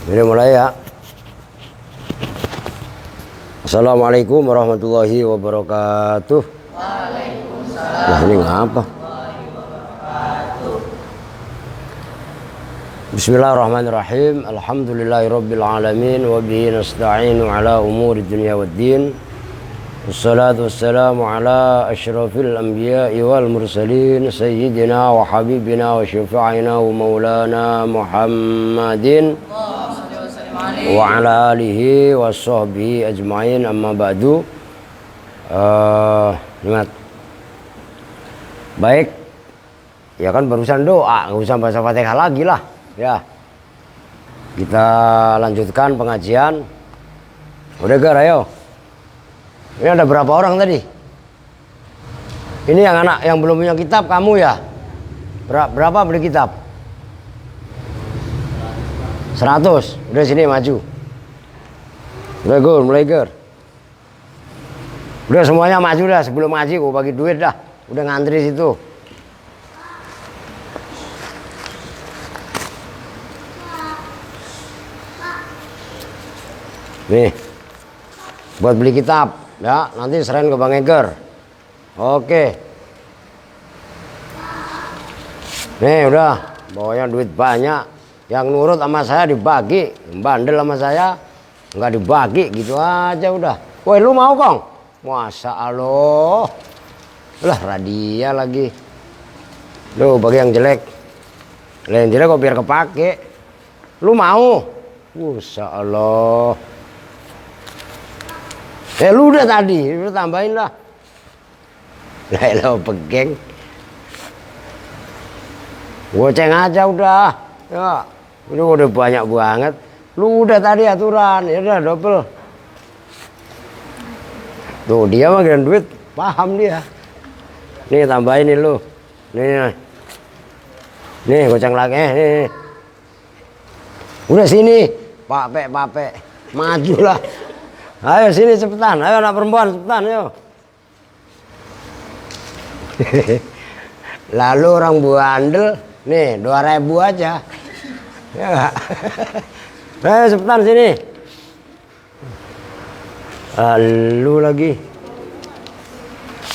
Ini mulai ya. Assalamualaikum warahmatullahi wabarakatuh. Waalaikumsalam. Nah, ini ngapa? Bismillahirrahmanirrahim. Alhamdulillahirabbil alamin wa bihi nasta'inu ala umuri dunya waddin. Wassalatu wassalamu ala asyrafil anbiya'i wal mursalin sayyidina wa habibina wa syafi'ina wa maulana Muhammadin wa ala alihi wa sahbihi ajma'in, amma ba'du. Baik, ya kan barusan doa, nggak usah baca Fatihah lagi lah ya. Kita lanjutkan pengajian. Udah Gar, ayo. Ini ada berapa orang tadi? Ini yang anak yang belum punya kitab kamu ya? Berapa beli kitab? 100. Udah sini maju. Udah Gur, mulai Gur. Udah semuanya maju dah, sebelum ngaji gua bagi duit dah. Udah ngantri situ. Nih. Buat beli kitab ya, nanti serahin ke Bang Eger. Oke. Nih udah, bawanya duit banyak. Yang nurut sama saya dibagi, bandel sama saya nggak dibagi, gitu aja udah. Woi lu mau Kong? Masa Allah. Lah radia lagi. Lu bagi yang jelek. Yang jelek kok biar kepake. Lu mau? Masa Allah. Lu udah tadi, lu tambahin lah. Lah lo pegeng. Goceng aja udah. Ya, ini udah banyak banget. Lu udah tadi aturan, ya udah double. Tuh dia mah kira duit, paham dia. Nih tambahin nih lu. Nih. Nih goceng lagi, nih. Udah sini, Pak Pe. Maju lah. Ayo sini cepetan, ayo anak perempuan cepetan, ayo. Lalu orang bandel, nih 2.000 aja. Ya enggak? Ayo cepetan sini. Lalu lagi.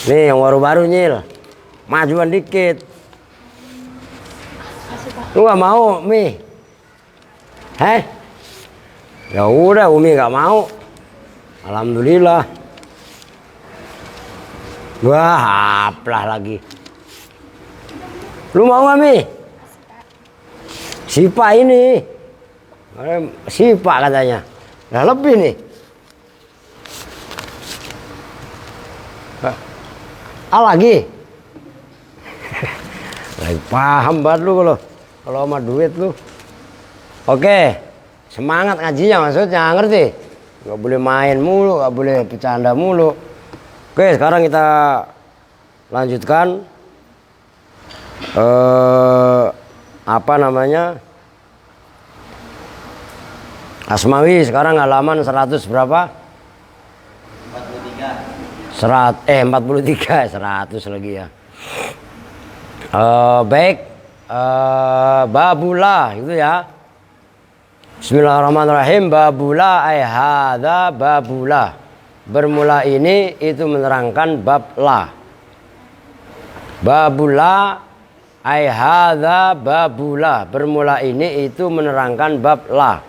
Nih yang baru-baru Nyil. Majuan dikit. Lu gak mau Mi? Heh? Ya udah Umi gak mau. Alhamdulillah. Wah, aplah lagi. Lu mau gak Mi? Sipa ini. Sipa katanya. Nah lebih nih. Lagi. Lagi paham banget lu kalau sama duit lu. Oke. Semangat ngajinya maksudnya, ngerti? Gak boleh main mulu, gak boleh bercanda mulu. Oke, sekarang kita lanjutkan apa namanya, Asmawi. Sekarang halaman 100 berapa? 43 100 lagi ya. Baik, babula itu ya. Bismillahirrahmanirrahim. Babula ay hadza babula. Bermula ini itu menerangkan bab la. Babula ay hadza babula. Bermula ini itu menerangkan bab la.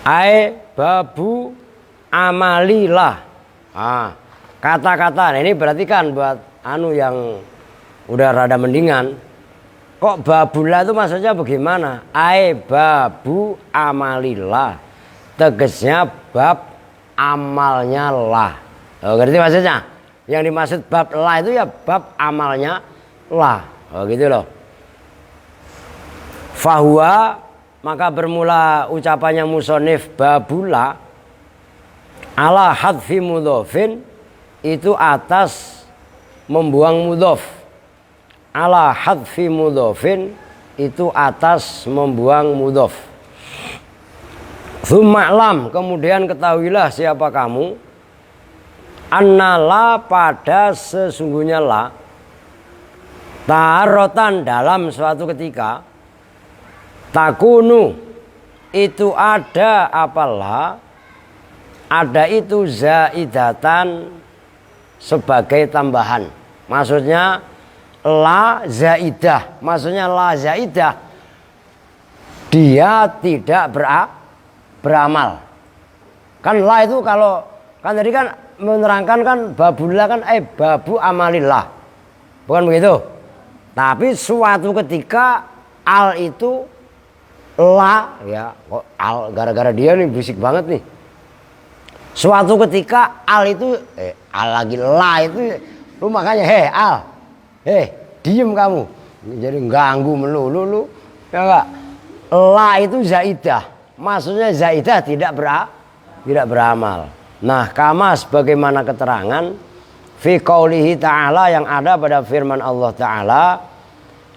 Ay babu amalilah. Kata-kata ini berarti kan buat anu yang udah rada mendingan. Kok babula itu maksudnya bagaimana? Ai babu amalillah. Tegasnya bab amalnya lah. Oh, ngerti maksudnya? Yang dimaksud bab lah itu ya bab amalnya lah. Oh gitu loh. Fahuwa, maka bermula ucapannya musonif babula ala hadfi mudhofin, itu atas membuang mudhof. Ala hadfi mudhofin, itu atas membuang mudhof. Tsuma'lam, kemudian ketahuilah siapa kamu, annala, pada sesungguhnya la, tarotan dalam suatu ketika, Takunu itu ada apalah, ada itu zaidatan sebagai tambahan. Maksudnya la zaidah, maksudnya la zaidah dia tidak beramal. Kan la itu kalau kan tadi kan menerangkan kan babullah kan babu amalillah. Bukan begitu? Tapi suatu ketika al itu la ya, kok al gara-gara dia nih berisik banget nih. Suatu ketika al itu al lagi la itu lu makanya al diem kamu jadi ganggu melulu lu ya enggak. La itu zaidah, maksudnya zaidah tidak beramal. Nah, kama sebagaimana keterangan fi qaulihi ta'ala yang ada pada firman Allah Ta'ala.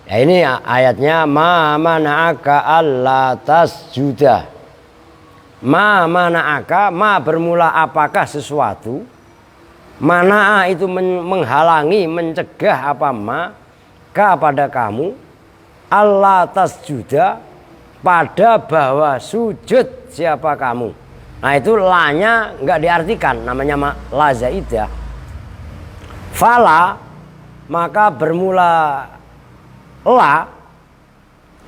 Ya ini ayatnya ma mana'aka alla tasjuda. Ma mana'aka, ma bermula apakah sesuatu. Mana'a itu menghalangi, mencegah apa ma ka pada kamu. Allah tasjuda pada bahwa sujud siapa kamu. Nah itu lanya nggak diartikan, namanya la zaidah. Fala maka bermula la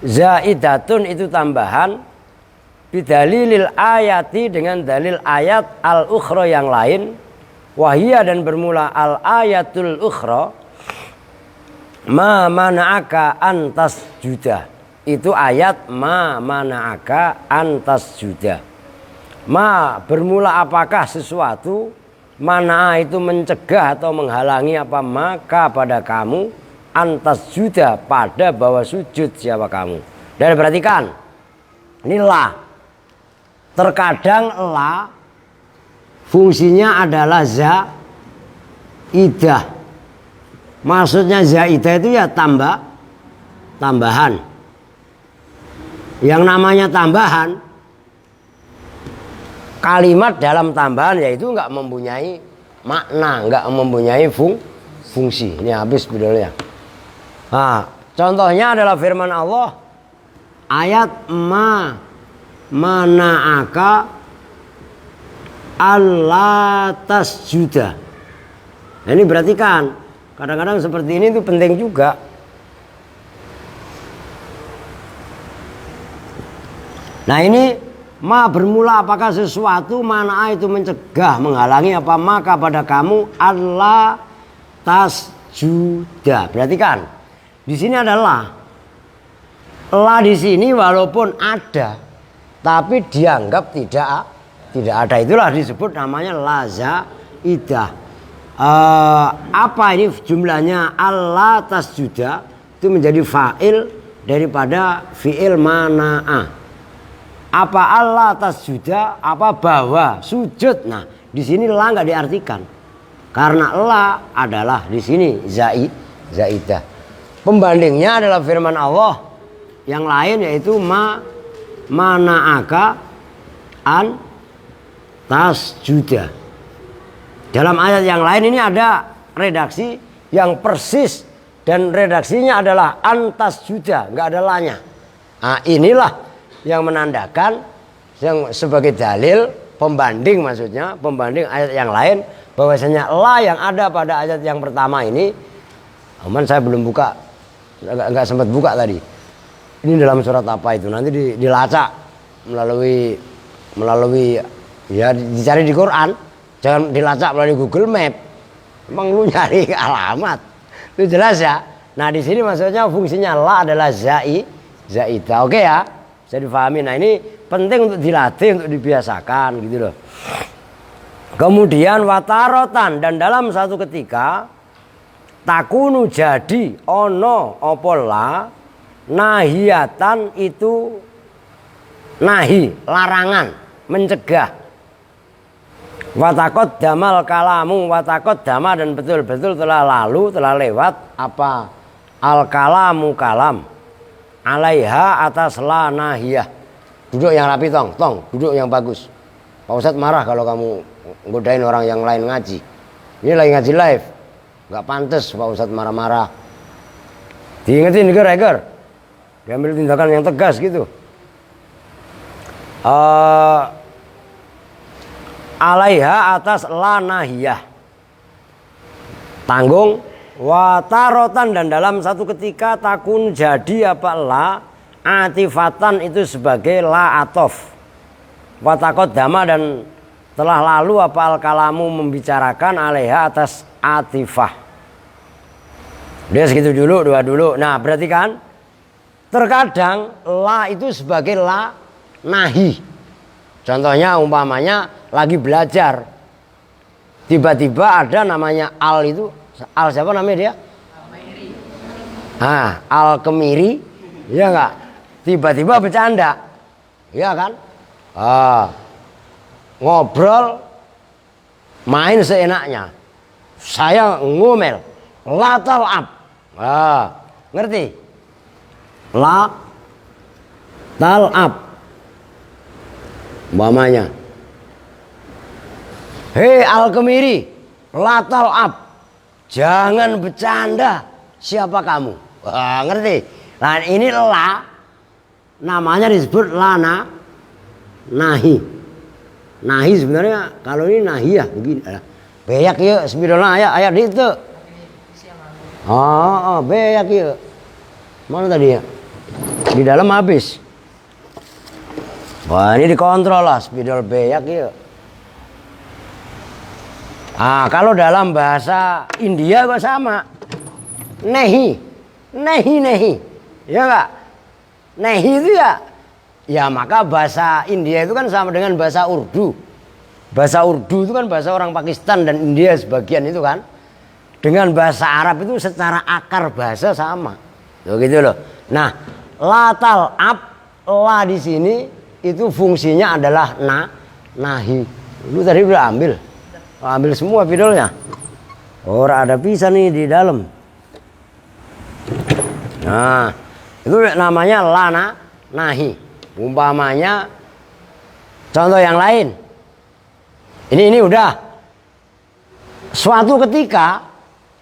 zaidatun itu tambahan bidalilil ayati dengan dalil ayat al ukhra yang lain. Wahia dan bermula al ayatul ukhra ma mana'aka antas juda. Itu ayat ma mana'aka antas juda. Ma bermula apakah sesuatu, mana itu mencegah atau menghalangi apa maka pada kamu antas juda pada bahwa sujud siapa kamu. Dan perhatikan ini la. Terkadang la fungsinya adalah zaidah. Maksudnya zaidah itu ya tambahan. Yang namanya tambahan, kalimat dalam tambahan yaitu nggak mempunyai makna, nggak mempunyai fungsi. Ini habis videonya. Nah, contohnya adalah firman Allah ayat mana'aka alla tasjuda. Nah, ini perhatikan, kadang-kadang seperti ini itu penting juga. Nah ini ma bermula apakah sesuatu, mana itu mencegah, menghalangi apa maka pada kamu alla tasjuda. Perhatikan, di sini adalah la di sini walaupun ada, tapi dianggap tidak ada. Itulah disebut namanya la zaidah. Apa ini jumlahnya alla tasjuda itu menjadi fa'il daripada fi'il mana'a. Apa Allah tasjuda, apa bahwa sujud. Nah, di sini la nggak diartikan. Karena la adalah di sini zaidah. Pembandingnya adalah firman Allah yang lain yaitu mana'aka an tasjuda. Dalam ayat yang lain ini ada redaksi yang persis dan redaksinya adalah an tasjuda, nggak ada lanya. Nah, inilah yang menandakan yang sebagai dalil pembanding, maksudnya pembanding ayat yang lain bahwasanya la yang ada pada ayat yang pertama ini. Aman saya belum buka, nggak sempat buka tadi. Ini dalam surat apa itu? Nanti dilacak melalui ya dicari di Quran, jangan dilacak melalui Google Map. Emang lu nyari alamat itu jelas ya. Nah di sini maksudnya fungsinya la adalah zaidah. Oke ya, bisa difahami. Nah ini penting untuk dilatih, untuk dibiasakan gitu loh. Kemudian watarotan, dan dalam satu ketika takunu jadi ono opola nahiyatan itu nahi, larangan, mencegah. Watakot damal kalamu, watakot dama, dan betul-betul telah lalu, telah lewat apa al kalamu kalam alaiha atas la nahiyah. Duduk yang rapi tong, duduk yang bagus. Pak Ustadz marah kalau kamu godain orang yang lain ngaji. Ini lagi ngaji live, nggak pantas Pak Ustadz marah-marah. Diingetin Eger. diambil tindakan yang tegas gitu. Alaiha atas la nahiyah, tanggung. Watarotan dan dalam satu ketika takun jadi apa la atifatan itu sebagai la atof. Watakot dama dan telah lalu apa al kalamu membicarakan alaiha atas atifah. Dia segitu dulu, dua dulu. Nah berarti kan terkadang la itu sebagai la nahi. Contohnya umpamanya lagi belajar, tiba-tiba ada namanya al itu. Al siapa namanya dia? Al-Kemiri. Al-Kemiri, iya enggak? Tiba-tiba bercanda, iya kan? Ngobrol, main seenaknya. Saya ngomel, la tal'ab. Ngerti? La tal'ab. Umpamanya, hei Al-Kemiri, la tal'ab. Jangan bercanda, siapa kamu? Ngerti? Nah ini la, namanya disebut lana nahi. Nahi sebenarnya kalau ini nahi ya begini. Beyak ya, sebidolnya ayat itu. Beyak ya. Mana tadi ya? Di dalam habis. Wah ini dikontrol lah, spidol beyak ya. Kalau dalam bahasa India kok sama. Nehi. Ya enggak? Nehi itu ya maka bahasa India itu kan sama dengan bahasa Urdu. Bahasa Urdu itu kan bahasa orang Pakistan dan India sebagian itu kan. Dengan bahasa Arab itu secara akar bahasa sama. Tuh gitu loh. Nah, la tal'ab, la di sini itu fungsinya adalah nahi. Lu tadi udah ambil semua videonya. Orang ada pisah nih di dalam. Nah, itu namanya lana nahi. Umpamanya contoh yang lain. Ini udah. Suatu ketika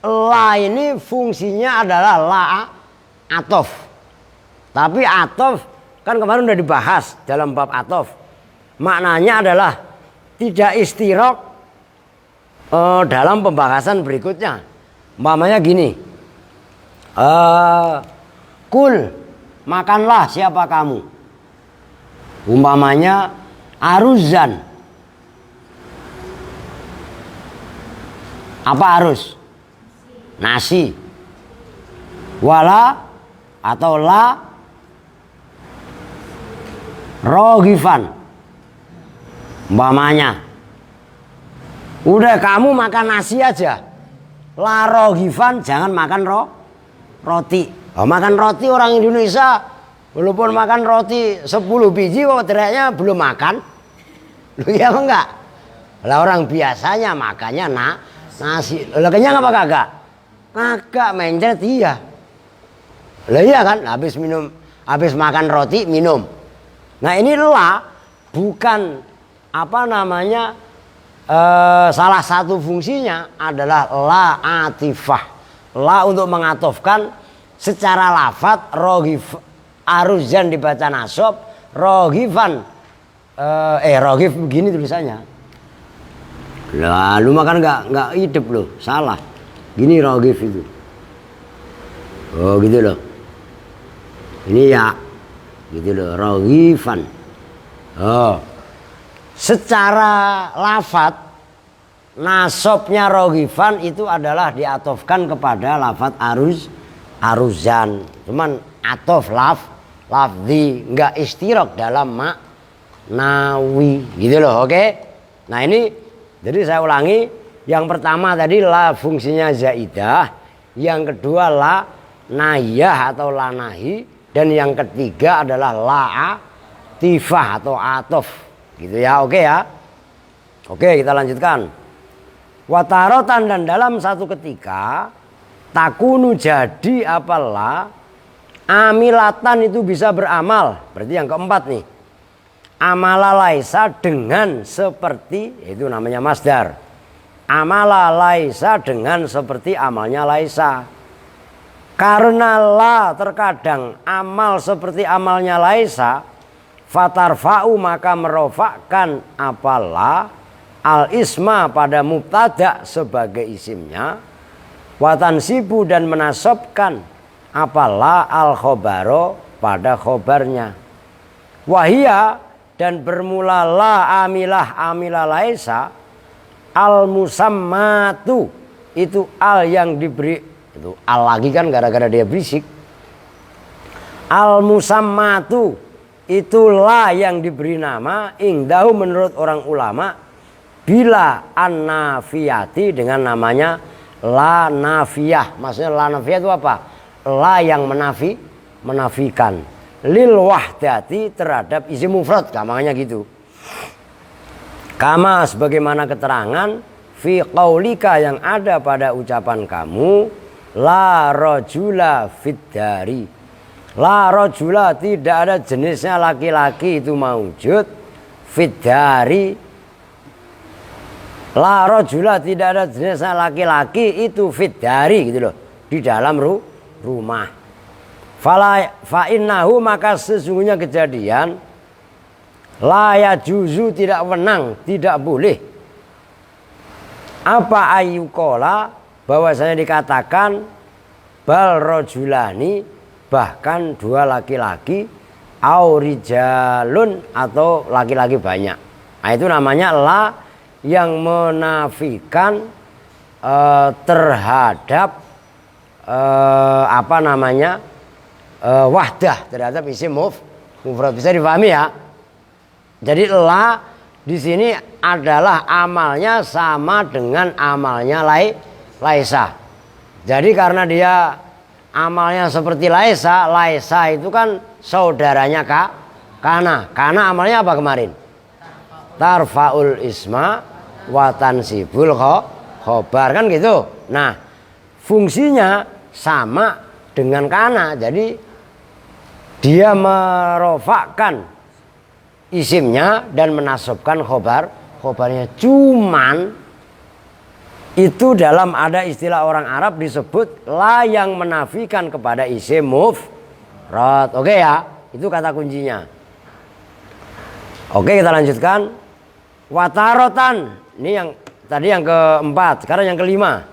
la ini fungsinya adalah la atof. Tapi atof kan kemarin udah dibahas dalam bab atof. Maknanya adalah tidak istirok dalam pembahasan berikutnya. Umpamanya gini, kul, makanlah siapa kamu. Umpamanya aruzan. Apa arus? Nasi. Wala atau la rogifan. Umpamanya, udah kamu makan nasi aja. La rogifan, jangan makan roti. Makan roti orang Indonesia, walaupun makan roti 10 biji kok teriaknya belum makan. Lu ya enggak? Lah orang biasanya makannya nasi. Lah kenyang apa kagak? Kagak, mencret iya. Lah iya kan, habis makan roti minum. Nah ini la bukan salah satu fungsinya adalah la atifah. La untuk mengatofkan secara lafadz, rogif aruzan dibaca nasob, rogifan rogif begini tulisannya. Lah lu makan nggak hidup loh, salah. Gini rogif itu. Oh gitu loh. Ini ya gitu loh, rogifan. Secara lafadz nasobnya rogifan itu adalah diatofkan kepada lafadz aruzan. Cuman atof lafzi nggak istirok dalam maknawi gitu loh. Oke. Nah ini jadi saya ulangi, yang pertama tadi la fungsinya zaidah, yang kedua la nahiyah atau la nahi, dan yang ketiga adalah la atifah atau atof gitu ya. Oke ya. Oke, kita lanjutkan. Watarotan dan dalam satu ketika takunu jadi apalah amilatan itu bisa beramal. Berarti yang keempat nih. Amala laisa dengan seperti, itu namanya masdar. Amala laisa dengan seperti amalnya laisa. Karena la terkadang amal seperti amalnya laisa, fatarfa'u maka merofakkan apa la al isma pada mubtada sebagai isimnya, watansibu dan menasobkan apa la al khobaro pada khobarnya, wahia dan bermula la amilah laisa al musammatu itu al yang diberi. Itu al lagi kan gara-gara dia berisik. Al musammatu itulah yang diberi nama ingdahu menurut orang ulama bila an-nafiyati dengan namanya la nafiyah. Maksudnya la nafiyah itu apa? La yang menafikan lil wahdati terhadap isim mufrad, gampangnya gitu. Kama sebagaimana keterangan fi qaulika yang ada pada ucapan kamu, la rajula fid dari. La rajula tidak ada jenisnya laki-laki itu maujud fid dari. La rajula tidak ada jenisnya laki-laki itu fid dari gitu loh, di dalam rumah. Fa innahu maka sesungguhnya kejadian la yajuzu tidak wenang, tidak boleh. Apa ayyukola bahwasanya dikatakan bal rajulani bahkan dua laki-laki au rijalun atau laki-laki banyak. Nah, itu namanya la yang menafikan terhadap wahdah terhadap isim mufrad. Bisa dipahami ya? Jadi la di sini adalah amalnya sama dengan amalnya laisa. Jadi karena dia amalnya seperti laisa itu kan saudaranya kana. Kana amalnya apa kemarin? Tarfaul isma wa tansibul khobar kan gitu. Nah, fungsinya sama dengan kana. Jadi dia merofakkan isimnya dan menasabkan khobarnya. Cuman itu dalam ada istilah orang Arab disebut la yang menafikan kepada isim mufrad. Oke ya, itu kata kuncinya. Oke, kita lanjutkan. Watarotan, ini yang tadi yang keempat, sekarang yang kelima.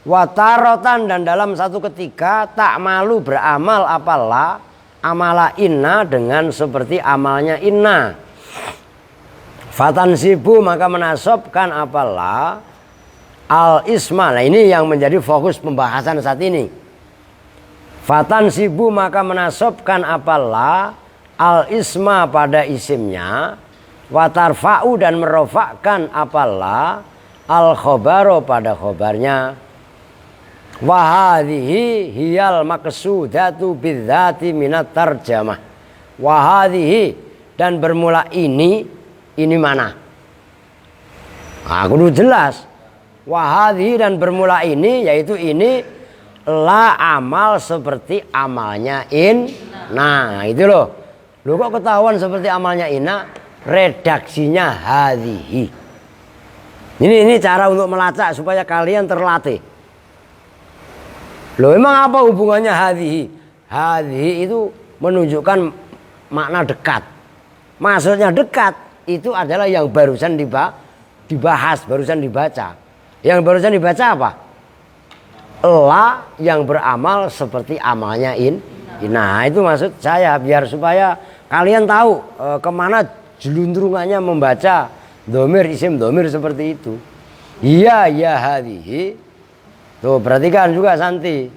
Watarotan dan dalam satu ketika tak malu beramal apalah amala inna dengan seperti amalnya inna. Fatansibu maka menasobkan apalah al isma. Nah, ini yang menjadi fokus pembahasan saat ini. Fatansibu maka menasobkan apalah al isma pada isimnya, watarfa'u dan merofakkan apalah al khobaro pada khobarnya. Wahadhihi hiyal maqsudatu bidzati minat tarjamah. Wahadhihi dan bermula ini mana? Aku udah jelas. Wahadhi dan bermula ini yaitu ini la amal seperti amalnya inna. Itu loh. Lu kok ketahuan seperti amalnya inna? Redaksinya hadhihi. Ini cara untuk melacak supaya kalian terlatih. Loh, emang apa hubungannya hadhihi? Hadhihi itu menunjukkan makna dekat. Maksudnya dekat itu adalah yang barusan dibahas, barusan dibaca. Yang barusan dibaca apa? La yang beramal seperti amalnya inna. Itu maksud saya biar supaya kalian tahu kemana jelundrungannya membaca domir isim domir seperti itu. Iya ya hadhihi. Tuh perhatikan juga Santi.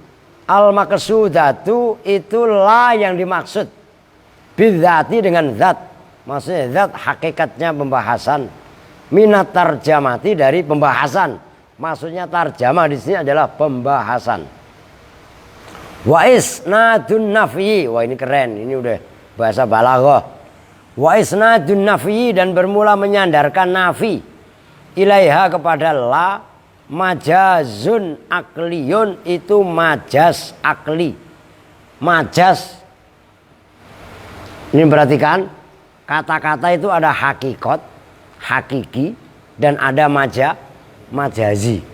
Al maqsudatu itu la yang dimaksud. Bidzati dengan zat. Maksudnya zat hakikatnya pembahasan. Minat tarjamati dari pembahasan. Maksudnya tarjamah di sini adalah pembahasan. Wa isnadun nafyi. Wah, ini keren. Ini udah bahasa balaghah. Wa isnadun nafyi dan bermula menyandarkan nafi ilaiha kepada la majazun akliyun itu majaz akli. Majaz. Ini perhatikan. Kata-kata itu ada hakikat, hakiki dan ada majazi.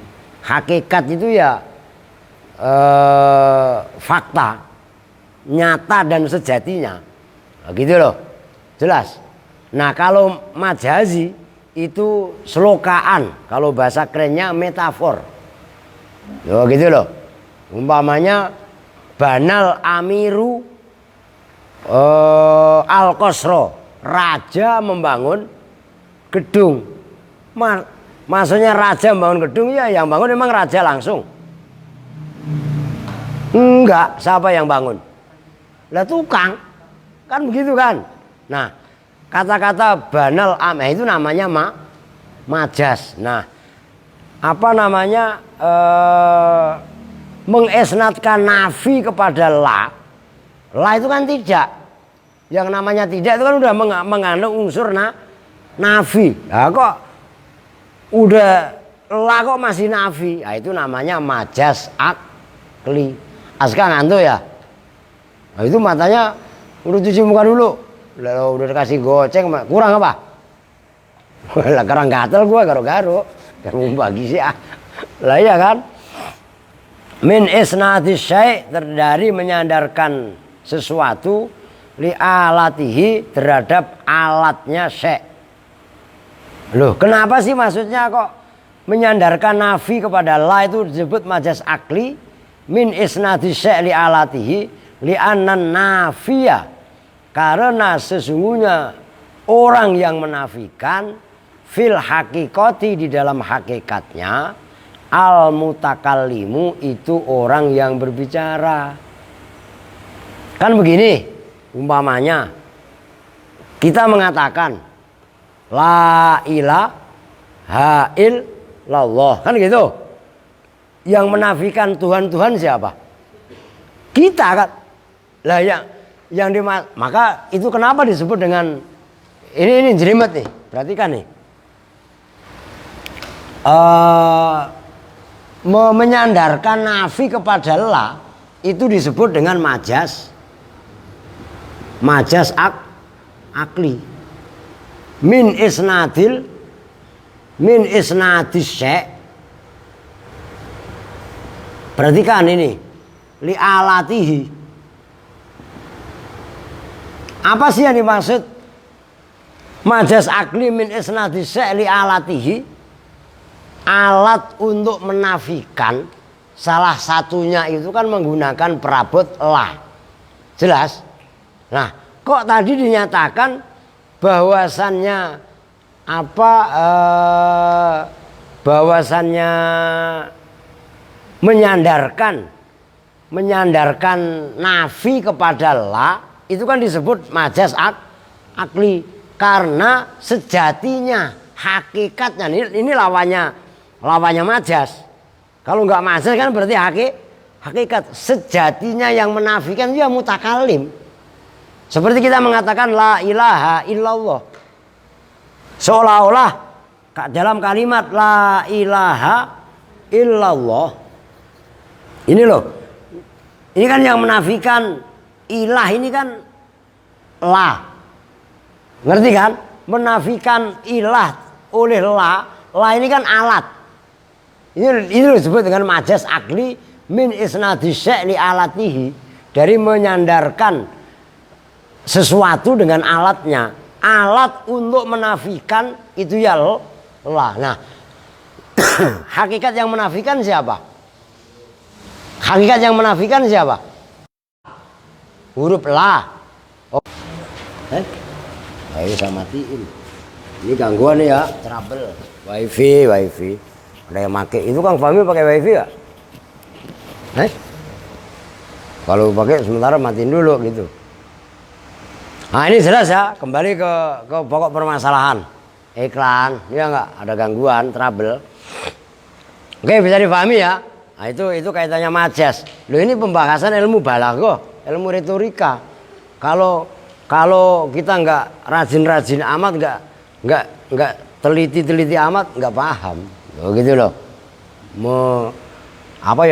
Hakikat itu ya fakta nyata dan sejatinya, gitu loh, jelas. Nah kalau majazi itu selokaan, kalau bahasa kerennya metafor, loh gitu loh. Umpamanya banal amiru al-qasro, raja membangun gedung. Maksudnya raja membangun gedung, ya yang bangun memang raja langsung? Enggak, siapa yang bangun? Lah tukang, kan begitu kan. Nah kata-kata banal ameh itu namanya majas. Nah apa namanya, mengisnatkan nafi kepada la itu kan tidak. Yang namanya tidak itu kan udah mengandung unsur nafi. Nah kok udah la kok masih nafi, nah itu namanya majas akli. Aska ngantuk ya? Nah itu matanya udah cuci muka dulu, udah dikasih goceng, kurang apa? Lah karang gatel gua garo-garo, kamu bagi sih ah. Lah iya kan? Min isnadis syai', dari menyandarkan sesuatu li alatihi, terhadap alatnya syai'. Loh kenapa sih maksudnya kok menyandarkan nafi kepada la itu disebut majas akli? Min isnadis syai' li alatihi li annan nafiya, karena sesungguhnya orang yang menafikan fil hakikati, di dalam hakikatnya, al mutakallimu itu orang yang berbicara. Kan begini, umpamanya kita mengatakan la ilaha illallah, kan gitu. Yang menafikan Tuhan siapa? Kita kan. Lah yang maka itu kenapa disebut dengan ini jelimet nih. Perhatikan nih. Menyandarkan nafi kepada la itu disebut dengan majas akli. Min isnadis syai'. Perhatikan ini, li alatihi. Apa sih yang dimaksud majas akli min isnadis syai' li alatihi? Alat untuk menafikan, salah satunya itu kan menggunakan perabot la. Jelas? Nah, kok tadi dinyatakan bahwasannya bahwasannya menyandarkan nafi kepada la itu kan disebut majas akli, karena sejatinya, hakikatnya ini lawannya majas. Kalau nggak majas kan berarti hakikat. Sejatinya yang menafikan dia mutakalim. Seperti kita mengatakan la ilaha illallah, seolah-olah dalam kalimat la ilaha illallah ini loh, ini kan yang menafikan ilah ini kan la, ngerti kan? Menafikan ilah oleh la ini kan alat. Ini disebut dengan majas akli min isnadis syai' li alatihi, dari menyandarkan sesuatu dengan alatnya. Alat untuk menafikan itu ya la. Nah, hakikat yang menafikan siapa? Hakikat yang menafikan siapa? Huruf la. Oh. Ayo saya matiin. Ini gangguan ya, trouble. Wifi. Ada yang pakai itu, Kang Fahmi pakai wifi ya? Kalau pakai sementara matiin dulu gitu. Nah ini jelas ya, kembali ke pokok permasalahan. Iklan, ya enggak ada gangguan, trouble. Oke, bisa dipahami ya. Nah itu kaitannya majas. Loh ini pembahasan ilmu balaghah, ilmu retorika. Kalau kita nggak rajin amat, nggak teliti amat, nggak paham. Loh gitu loh.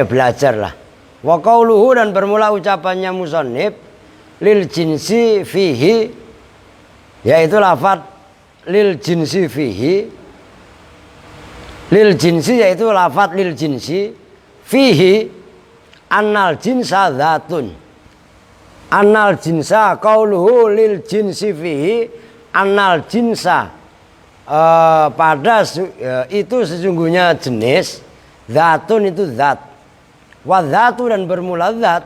Belajar lah. Wa qauluhu, dan bermula ucapannya musannif lil jinsi fihi, yaitu lafaz lil jinsi fihi. Lil jinsi yaitu lafaz lil jinsi fihi, annal jinsa dzatun. Annal jinsa qauluhu lil jinsi fihi, annal jinsa itu sesungguhnya jenis, dzatun itu zat. Wa dzatu dan bermula zat,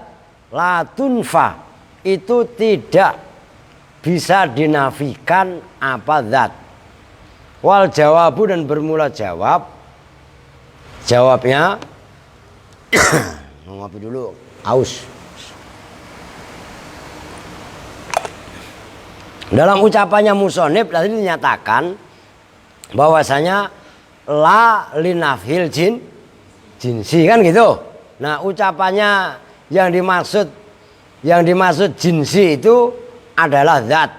la tunfa itu tidak bisa dinafikan apa zat. Wal jawabu dan bermula jawab, jawabnya ngopi dulu, aus. Dalam ucapannya musonib tadi dinyatakan bahwasanya la linafhil jinsi kan gitu. Nah ucapannya yang dimaksud jinsi itu adalah zat.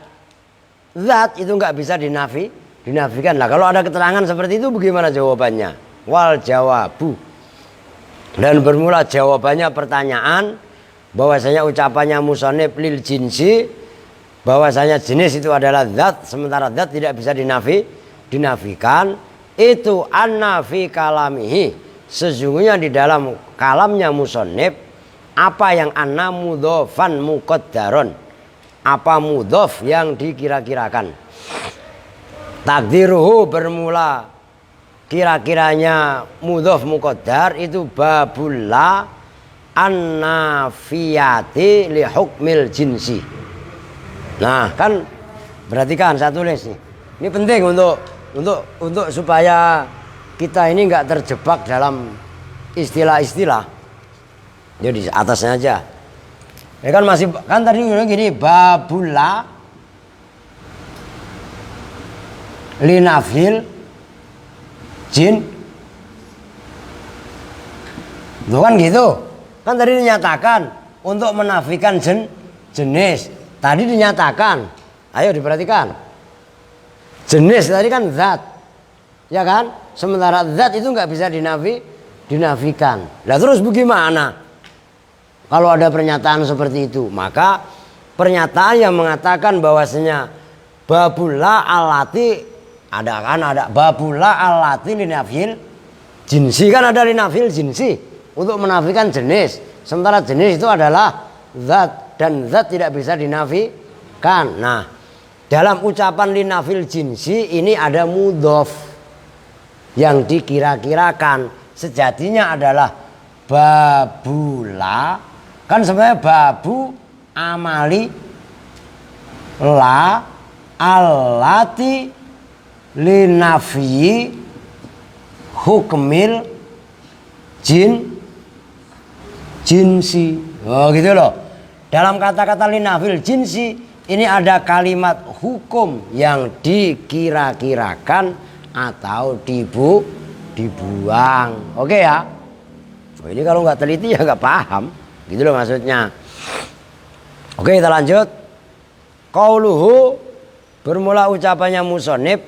Zat itu nggak bisa dinafikan. Lah kalau ada keterangan seperti itu bagaimana jawabannya? Wal jawabu dan bermula jawabannya pertanyaan bahwasanya ucapannya musonib lil jinsi, bahwasanya jenis itu adalah zat, sementara zat tidak bisa dinafikan. Itu anna fi kalamihi, sesungguhnya di dalam kalamnya musonib apa yang anna mudhofan muqaddaron, apa mudhof yang dikira-kirakan. Takdiruhu bermula kira-kiranya mudhof muqaddar itu babul la an-nafiyati li hukmil jinsi. Nah kan berarti kan saya tulis nih, ini penting untuk supaya kita ini nggak terjebak dalam istilah-istilah. Jadi atasnya aja. Ya kan masih kan tadi gini babula linafil jin. Tuh kan gitu. Kan tadi dinyatakan untuk menafikan jenis. Tadi dinyatakan, ayo diperhatikan. Jenis tadi kan zat, ya kan? Sementara zat itu nggak bisa dinafikan. Lah terus bagaimana? Kalau ada pernyataan seperti itu, maka pernyataan yang mengatakan bahwasanya babula alati ada babula alati linafil jinsi, kan ada linafil jinsi untuk menafikan jenis. Sementara jenis itu adalah zat. Dan zat tidak bisa dinafikan. Nah, dalam ucapan linafil jinsi ini ada mudhof yang dikira-kirakan. Sejatinya adalah babula. Kan sebenarnya babu amali la allati linafi hukmil jinsi. Oh gitu loh. Dalam kata-kata linafil jinsi ini ada kalimat hukum yang dikira-kirakan atau dibuang. Oke ya. Oh, ini kalau nggak teliti ya nggak paham. Gitu loh maksudnya. Oke kita lanjut. Qauluhu bermula ucapannya musonib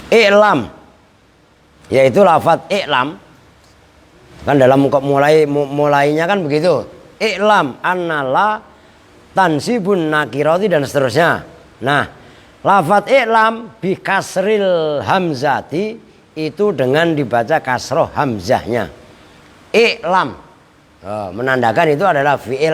i'lam, yaitu lafadz i'lam. Kan dalam mulainya kan begitu. I'lam annala tansibun nakirati dan seterusnya. Nah, lafadz i'lam bi kasril hamzati itu dengan dibaca kasroh hamzahnya. I'lam menandakan itu adalah fi'il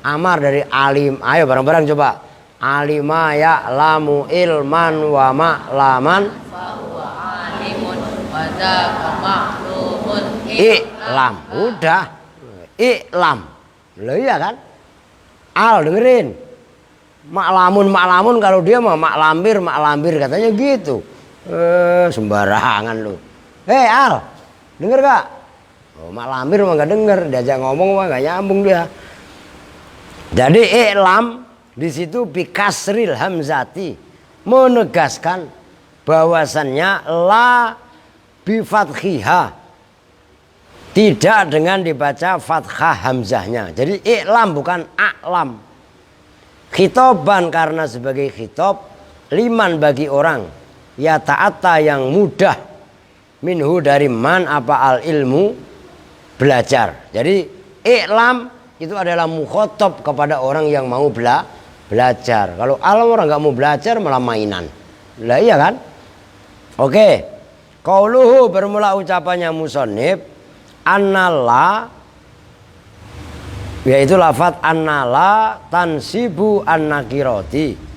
amar dari alim. Ayo bareng-bareng coba. Alima ya'lamu ilman wa ma'laman fahuwa alimun wa dzaka ma'lumun. I'lam. Udah. I'lam. Loh iya kan? Al dengerin. Maklamun kalau dia mah maklambir katanya gitu. Sembarangan lu. Al, denger gak? Oh, maklambir mah gak denger, diajak ngomong mah gak nyambung dia. Jadi i'lam di situ bi kasril hamzati menegaskan bahwasannya la bi fathiha, tidak dengan dibaca fathah hamzahnya. Jadi i'lam bukan a'lam. Khitoban karena sebagai khitab, liman bagi orang ya ta'atta yang mudah, minhu dari man apa al ilmu belajar. Jadi i'lam itu adalah mukhotob kepada orang yang mau belajar. Kalau alam orang nggak mau belajar malah mainan. Lah iya kan? Oke. Qauluhu bermula ucapannya musonib annala yaitu lafadz annala tansibu annakiroti.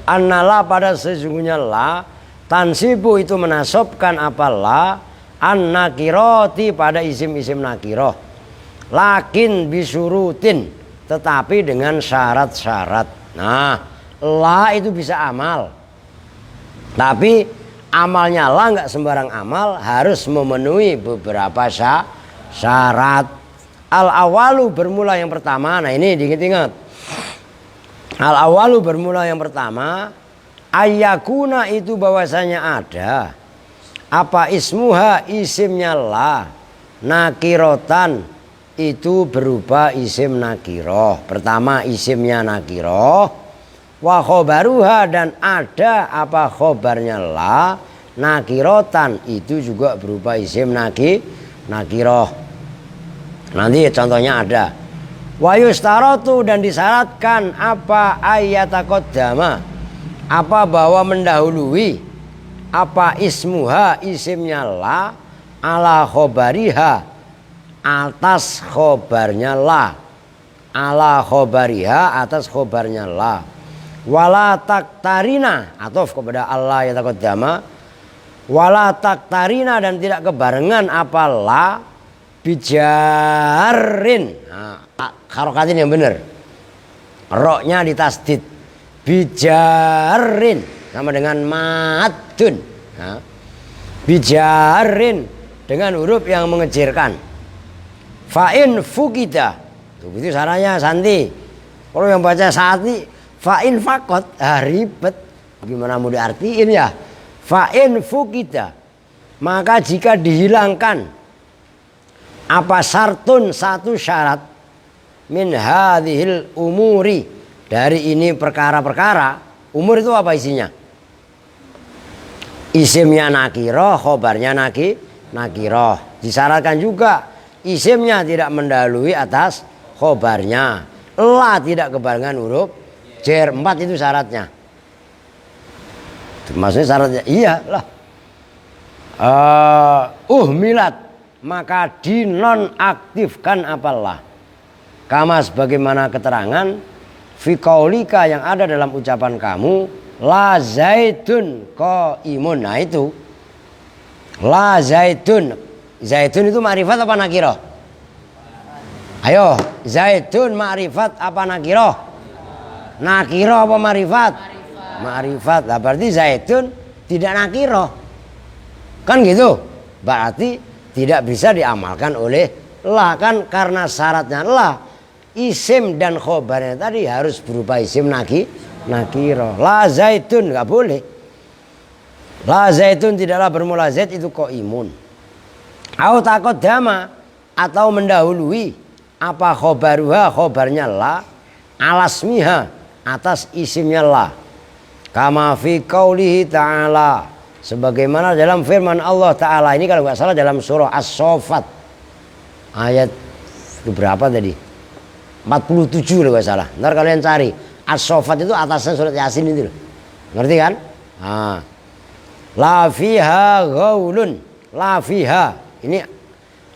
Annala pada sesungguhnya la, tansibu itu menasobkan apa la, annakiroti pada isim-isim nakiroh, lakin bisurutin, tetapi dengan syarat-syarat. Nah, la itu bisa amal, tapi amalnya la nggak sembarang amal, harus memenuhi beberapa syarat. Al awalu bermula yang pertama. Nah ini diingat-ingat. Al awalu bermula yang pertama, ayyakuna itu bahwasanya ada apa ismuha isimnya la, nakirotan itu berupa isim nakiroh. Pertama isimnya nakiroh, wa khobaruha dan ada apa khobarnya la, nakirotan itu juga berupa isim nakiroh. Nanti contohnya ada. Wa yustaratu dan disyaratkan apa ayatakodama, apa bahwa mendahului apa ismuha isimnya la, ala khobariha atas khobarnya la, ala khobariha atas khobarnya la, wala taktarina atau kepada Allah yatakodama, wala taktarina dan tidak kebarengan apa la bijarin. Nah, harokatin yang benar, roknya ditasdid, bijarin sama dengan madun. Nah, bijarin dengan huruf yang mengejirkan. Fa'in fukida itu caranya Santi. Kalau yang baca Sati fa'in fakot, ribet gimana mau diartiin ya. Fa'in fukida, maka jika dihilangkan apa syartun satu syarat, min hadhil umuri dari ini perkara-perkara. Umur itu apa isinya? Isimnya nakiroh, khobarnya nakiroh. Disyaratkan juga isimnya tidak mendahului atas khobarnya, la tidak kebarengan huruf jer. 4 itu syaratnya. Maksudnya syaratnya iyalah milat, maka dinonaktifkan apalah, kama sebagaimana keterangan fi qaulika yang ada dalam ucapan kamu, la zaitun qaimun. Nah itu la zaitun, zaitun itu ma'rifat apa nakirah? Ayo, zaitun ma'rifat apa nakirah? Nakirah apa ma'rifat? Ma'rifat. Nah, berarti zaitun tidak nakirah kan gitu, berarti tidak bisa diamalkan oleh la, kan karena syaratnya la, isim dan khobarnya tadi harus berupa isim nakiro. La zaitun nggak boleh, la zaitun tidaklah bermula zait itu qaimun. Au taqaddama atau mendahului apa khobaruha khobarnya la, alasmiha atas isimnya la, kama fi qaulihi ta'ala sebagaimana dalam firman Allah Ta'ala. Ini kalau nggak salah dalam surah As-Saffat ayat berapa tadi, 47 kalau nggak salah. Ntar kalian cari As-Saffat itu atasnya surat Yasin itu loh. Ngerti kan? Nah, la fiha ghaulun, la fiha ini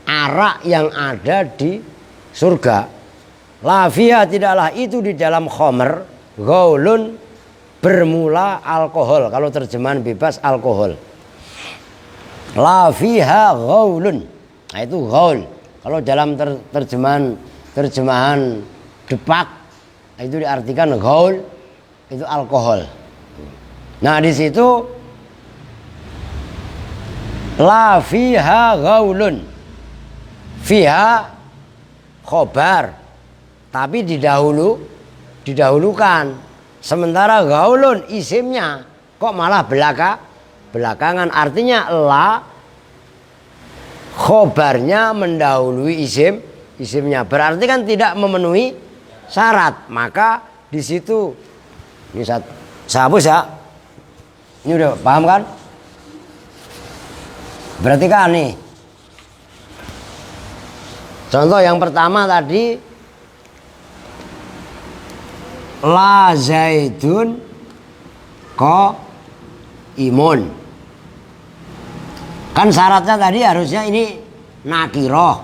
arak yang ada di surga. La fiha tidaklah itu di dalam khomer, ghaulun bermula alkohol. Kalau terjemahan bebas alkohol. La fiha ghaulun. Nah itu ghaul. Kalau dalam terjemahan Depak itu diartikan ghaul itu alkohol. Nah di situ la fiha ghaulun, fiha khobar tapi didahulukan. Sementara gaulun isimnya kok malah belakangan. Artinya la khobarnya mendahului isimnya. Berarti kan tidak memenuhi syarat. Maka di situ ini saya hapus ya. Ini udah paham kan? Berarti kan nih. Contoh yang pertama tadi, la zaidun qaimun. Kan syaratnya tadi harusnya ini nakiroh.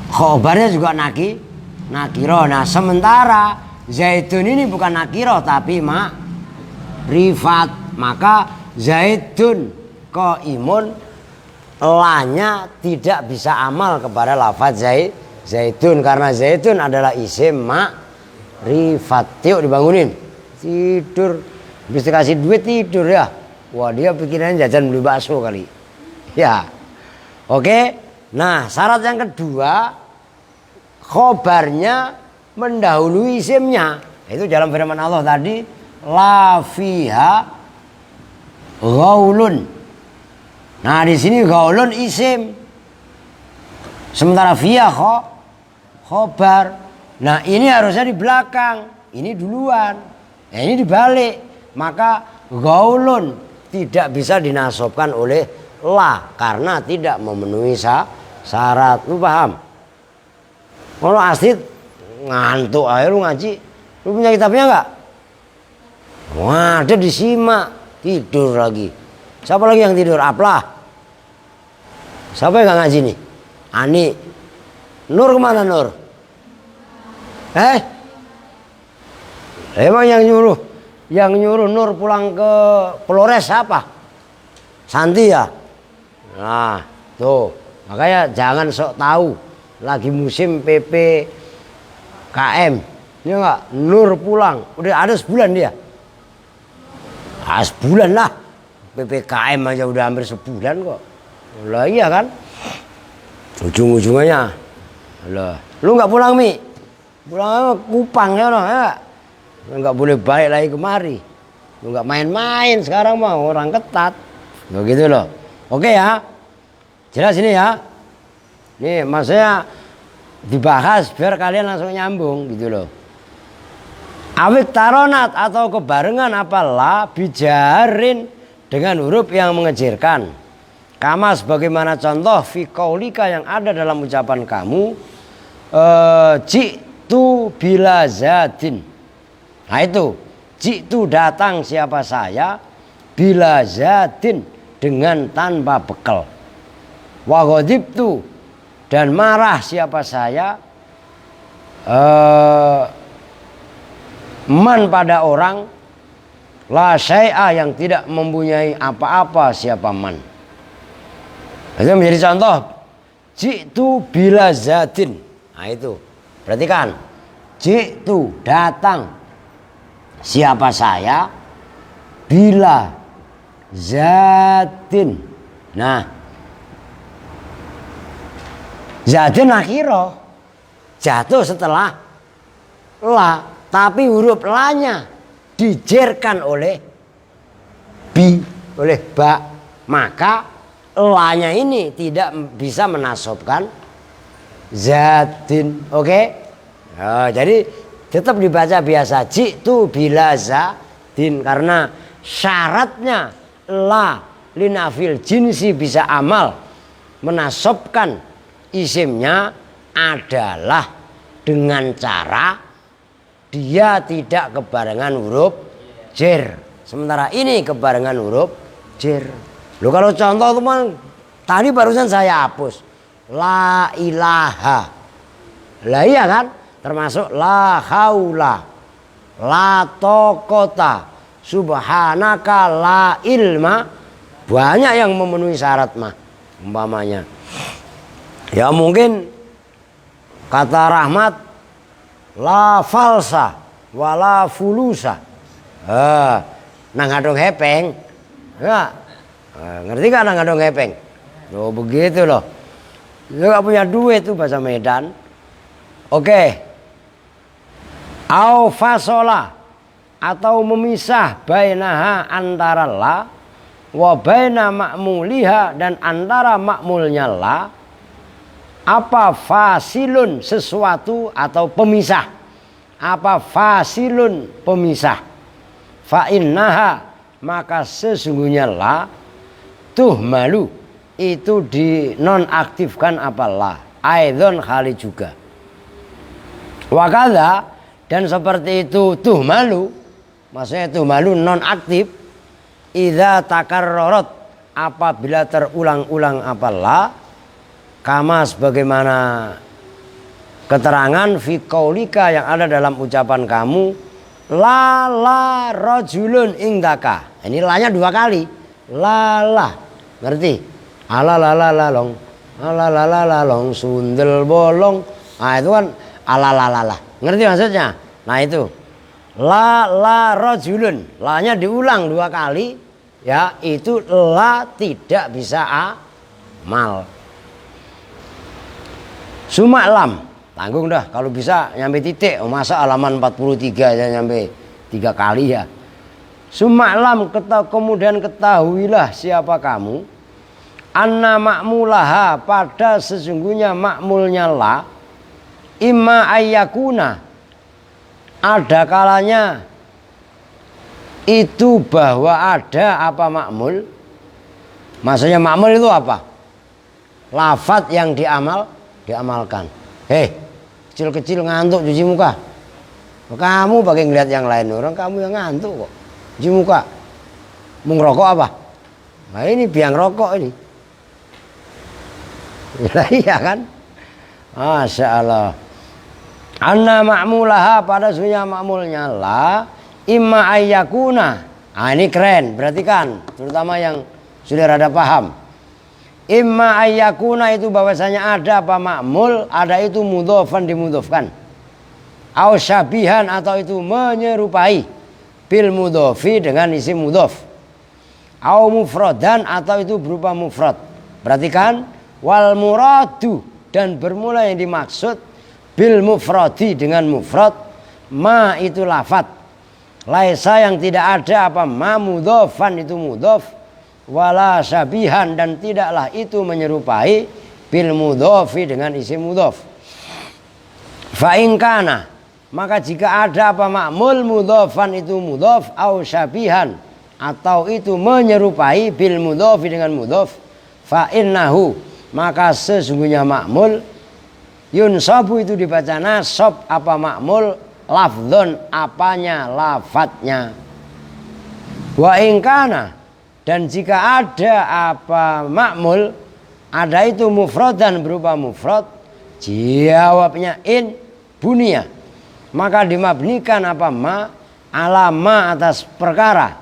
Khobarnya juga nakiro. Nah sementara zaidun ini bukan nakiro tapi ma'rifat, maka zaidun qaimun lanya tidak bisa amal kepada lafaz zaidun karena zaidun adalah isim ma'rifat. Yuk dibangunin, tidur, habis dikasih duit tidur ya. Wah dia pikirannya jajan beli bakso kali ya. Oke, nah syarat yang kedua, khobarnya mendahului isimnya. Itu dalam firman Allah tadi, la fiha ghaulun. Nah di sini gaulun isim, sementara via khobar. Nah ini harusnya di belakang, ini duluan, nah, ini dibalik. Maka gaulun tidak bisa dinasobkan oleh la karena tidak memenuhi syarat. Lu paham? Kalau Astrid ngantuk aja lu ngaji, lu punya kitabnya nggak? Wah ada disimak, tidur lagi. Siapa lagi yang tidur? Aplah. Siapa yang gak ngaji nih? Ani. Nur kemana Nur? Emang yang nyuruh Nur pulang ke Flores siapa? Santi ya? Nah tuh, makanya jangan sok tahu lagi musim PPKM. Ini enggak, Nur pulang. Udah ada sebulan dia. Sebulan lah. PPKM aja udah hampir sebulan kok. Lah iya kan? Ujung-ujungnya lah, lu nggak pulang Mi? Pulang Kupang ya no, ya. Nggak boleh balik lagi kemari. Lu nggak main-main sekarang mah orang ketat. Begitu loh. Oke ya. Jelas ini ya. Nih maksudnya dibahas biar kalian langsung nyambung gitu loh. Awik taronat atau kebarengan apalah bijarin dengan huruf yang mengejirkan. Kama sebagaimana contoh fi qaulika yang ada dalam ucapan kamu, jitu bila zadin. Nah itu, jitu datang siapa saya, bila zadin dengan tanpa bekal. Wa ghadibtu dan marah siapa saya, man pada orang, la syai'a yang tidak mempunyai apa-apa siapa man. Itu menjadi contoh. Jitu bila zatin. Nah itu. Perhatikan. Jitu datang siapa saya bila zatin. Nah. Zatin akhirah. Jatuh setelah la. Tapi huruf la-nya dijerkan oleh ba, maka la-nya ini tidak bisa menasobkan zatin. Oke? Nah, jadi tetap dibaca biasa jitu bila zatin karena syaratnya la linafil jinsi bisa amal menasobkan isimnya adalah dengan cara dia tidak kebarengan huruf jer. Sementara ini kebarengan huruf jer. Loh kalau contoh teman, tadi barusan saya hapus. La ilaha. Lah iya kan? Termasuk la haula. La taqata. Subhanaka la ilma. Banyak yang memenuhi syarat mah. Umpamanya. Ya mungkin kata Rahmat, la falsa wala fulusa. Nang adong hepeng. Ya. Ngerti kan nang adong hepeng? Oh begitu loh. Lu gak punya duit tuh bahasa Medan. Oke. Au fasola atau memisah bainaha antara la wa baina ma'muliha dan antara ma'mulnya la. Apa fasilun sesuatu atau pemisah? Apa fasilun pemisah? Fa innaha maka sesungguhnya la tuhmalu itu dinonaktifkan apa la aidon kali juga. Wakada dan seperti itu tuhmalu, maksudnya tuhmalu nonaktif idza takarrarat apabila terulang-ulang apa la. Kama sebagaimana keterangan fi qaulika yang ada dalam ucapan kamu la rajulun indaka. Ini lanya 2 kali. La. Ngerti? Ala long. Ala long sundel bolong. Nah itu kan ala. Ngerti maksudnya? Nah itu. La rajulun. La-nya diulang 2 kali. Ya, itu la tidak bisa amal. Sumaklam. Tanggung dah kalau bisa nyampe titik. Masa halaman 43 aja nyampe 3 kali ya. Sumaklam kemudian ketahuilah siapa kamu. Anna ma'mulaha pada sesungguhnya makmulnya la. Imma ayyakuna. Ada kalanya itu bahwa ada apa makmul. Maksudnya makmul itu apa? Lafat yang diamalkan. Hei, kecil-kecil ngantuk cuci muka. Kamu pakai ngeliat yang lain orang, kamu yang ngantuk kok. Cuci muka. Mau ngerokok apa? Nah ini biang rokok ini. Iya kan? Masya Allah. Anna ma'mulaha pada sunya makmulnya la imma ayyakuna. Nah ini keren, perhatikan. Terutama yang sudah rada paham. Imma ayyakuna itu bahwasanya ada apa makmul, ada itu mudhofan dimudhofkan. Au syabihan atau itu menyerupai bil mudhofi dengan isim mudhof. Au mufradan atau itu berupa mufrad. Perhatikan wal muradu dan bermula yang dimaksud bil mufradi dengan mufrad ma itu lafat. Laisa yang tidak ada apa ma mudhofan itu mudhof wala syabihan dan tidaklah itu menyerupai bil mudhofi dengan isim mudhof. Fa in kana maka jika ada apa makmul mudhofan itu mudhof au syabihan atau itu menyerupai bil mudhofi dengan mudhof fa innahu maka sesungguhnya makmul yunsabu itu dibaca nasab apa makmul lafdzon apanya lafadznya. Wa in kana dan jika ada apa makmul ada itu mufradan berupa mufrad jawabnya in bunia maka dimabnikan apa ma alama atas perkara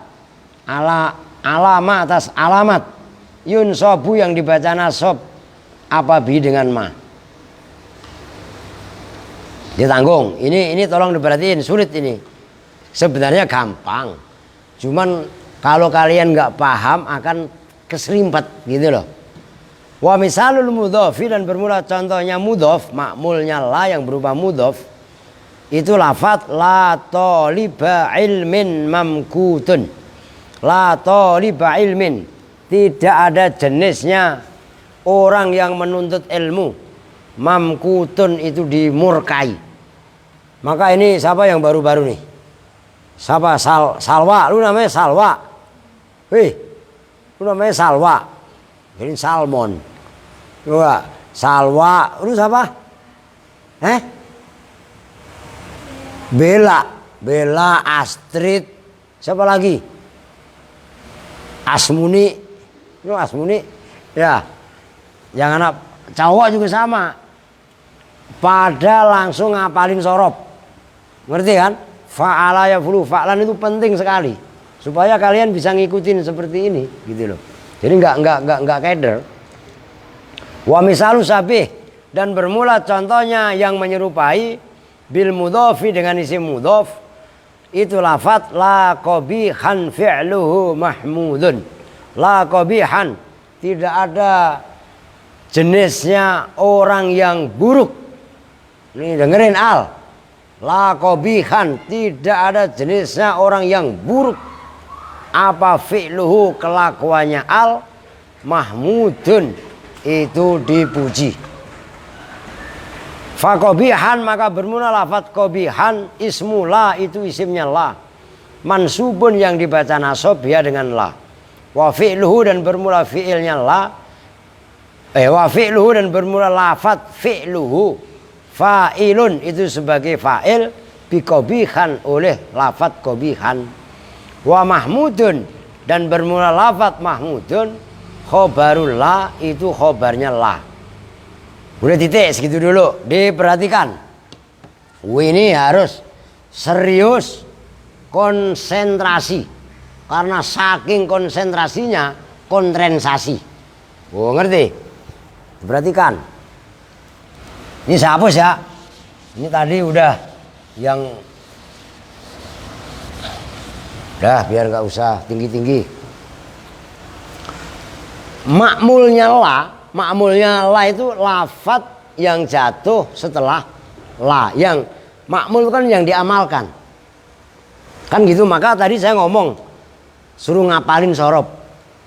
alama atas alamat yunsabu yang dibaca nasab apa bi dengan ma. Ditanggung. Ini tolong diperhatiin, sulit ini. Sebenarnya gampang. Cuman kalau kalian nggak paham akan keserimpet gitu loh. Wa misalul mudhofi dan bermula contohnya mudhof, makmulnya la yang berupa mudhof. Itu lafaz la taliba ilmin mamkutun. La taliba ilmin. Tidak ada jenisnya orang yang menuntut ilmu. Mamkutun itu dimurkai. Maka ini siapa yang baru-baru nih? Siapa? Salwa, lu namanya Salwa. Wih, lu namanya Salwa. Ini salmon. Coba, Salwa, lu siapa? Bella, Astrid. Siapa lagi? Asmuni. Lu Asmuni? Ya. Yang anak cowok juga sama. Pada langsung ngapalin sorob. Ngerti kan? Fa'ala yafulu, fa'lan itu penting sekali supaya kalian bisa ngikutin seperti ini gitu loh. Jadi enggak keder. Wa misalu sabih dan bermula contohnya yang menyerupai bil mudhofi dengan isim mudhof itu lafaz la qabihan fi'luhu mahmudun. La qabihan tidak ada jenisnya orang yang buruk. Nih dengerin al. La qabihan tidak ada jenisnya orang yang buruk. Apa fi'luhu kelakuannya al mahmudun itu dipuji. Fa qabihan maka bermula lafaz qabihan ismu la itu isimnya la. Mansubun yang dibaca nasab ya dengan la. Wa fi'luhu dan bermula fi'ilnya la. Wa fi'luhu dan bermula lafaz fi'luhu. Fa'ilun itu sebagai fa'il biqabihan oleh lafaz qabihan. Wa mahmudun dan bermula lafaz mahmudun khobarul la itu khobarnya la. Udah titik segitu dulu. Diperhatikan. Ini harus serius konsentrasi. Karena saking konsentrasinya kontrensasi. Oh, ngerti? Perhatikan. Ini saya hapus ya. Ini tadi udah yang udah biar nggak usah tinggi-tinggi. Makmulnya la itu lafat yang jatuh setelah la. Yang makmul kan yang diamalkan. Kan gitu, maka tadi saya ngomong suruh ngapalin sorob.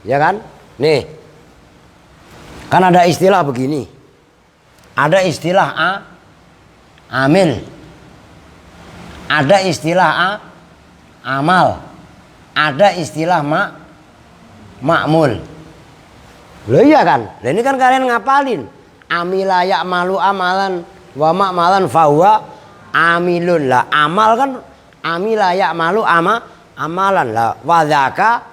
Ya kan? Nih. Kan ada istilah begini. Ada istilah amil. Ada istilah amal. Ada istilah makmul. Loh iya kan? Lah ini kan kalian ngapalin. Amila ya'malu amalan wa ma'malan fahuwa amilun. Lah amal kan amila ya'malu amalan. Lah wa dzaka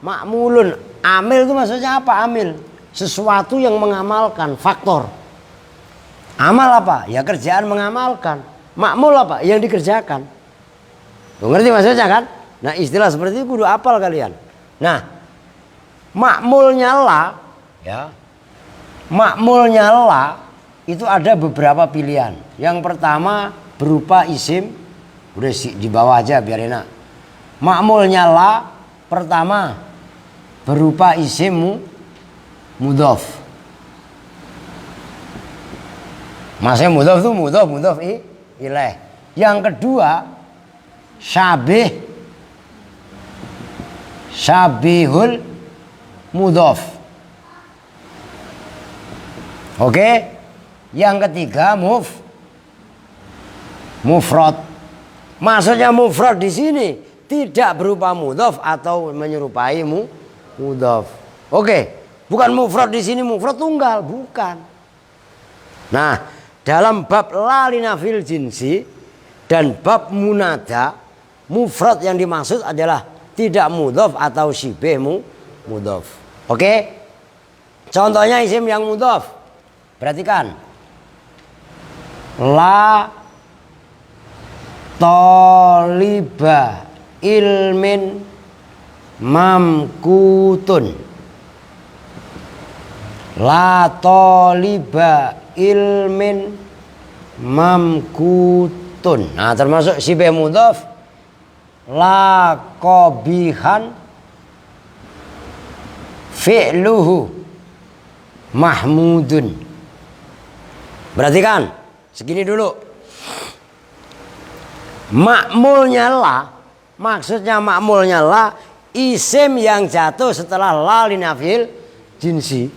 makmulun. Amil itu maksudnya apa? Amil sesuatu yang mengamalkan, faktor. Amal apa? Ya kerjaan mengamalkan. Makmul apa? Yang dikerjakan. Tuh, ngerti maksudnya kan? Nah istilah seperti itu kudu apal kalian. Nah makmulnya la, ya, makmulnya la itu ada beberapa pilihan. Yang pertama berupa isim, udah di bawah aja biar enak. Makmulnya la pertama berupa isim mudhof. Maksudnya mudhof itu mudhof ilaih. Yang kedua syabihul mudhof. Oke. Yang ketiga mufrad. Maksudnya mufrad di sini tidak berupa mudhof atau menyerupai mudhof. Oke. Bukan mufrad di sini mufrad tunggal, bukan. Nah, dalam bab la linafil jinsi dan bab munada, mufrad yang dimaksud adalah tidak mudhof atau syibih mudhof. Oke? Contohnya isim yang mudhof. Perhatikan. La toliba ilmin mamkutun. La toliba ilmin mamkutun. Nah termasuk syibih mudhof. La qabihan fi'luhu mahmudun. Perhatikan, segini dulu. Makmulnya la, maksudnya makmulnya la, isim yang jatuh setelah la linafil jinsi.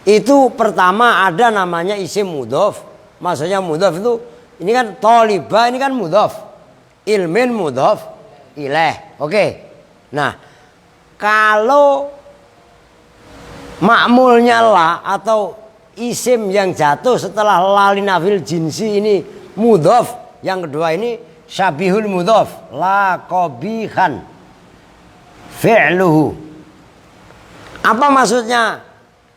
Itu pertama ada namanya isim mudhof. Maksudnya mudhof itu, ini kan toliba, ini kan mudhof. Ilmin mudhof ilaih. Oke. Nah, kalau makmulnya la atau isim yang jatuh setelah la linafil jinsi ini mudhof, yang kedua ini syabihul mudhof, la qabihan fi'luhu. Apa maksudnya?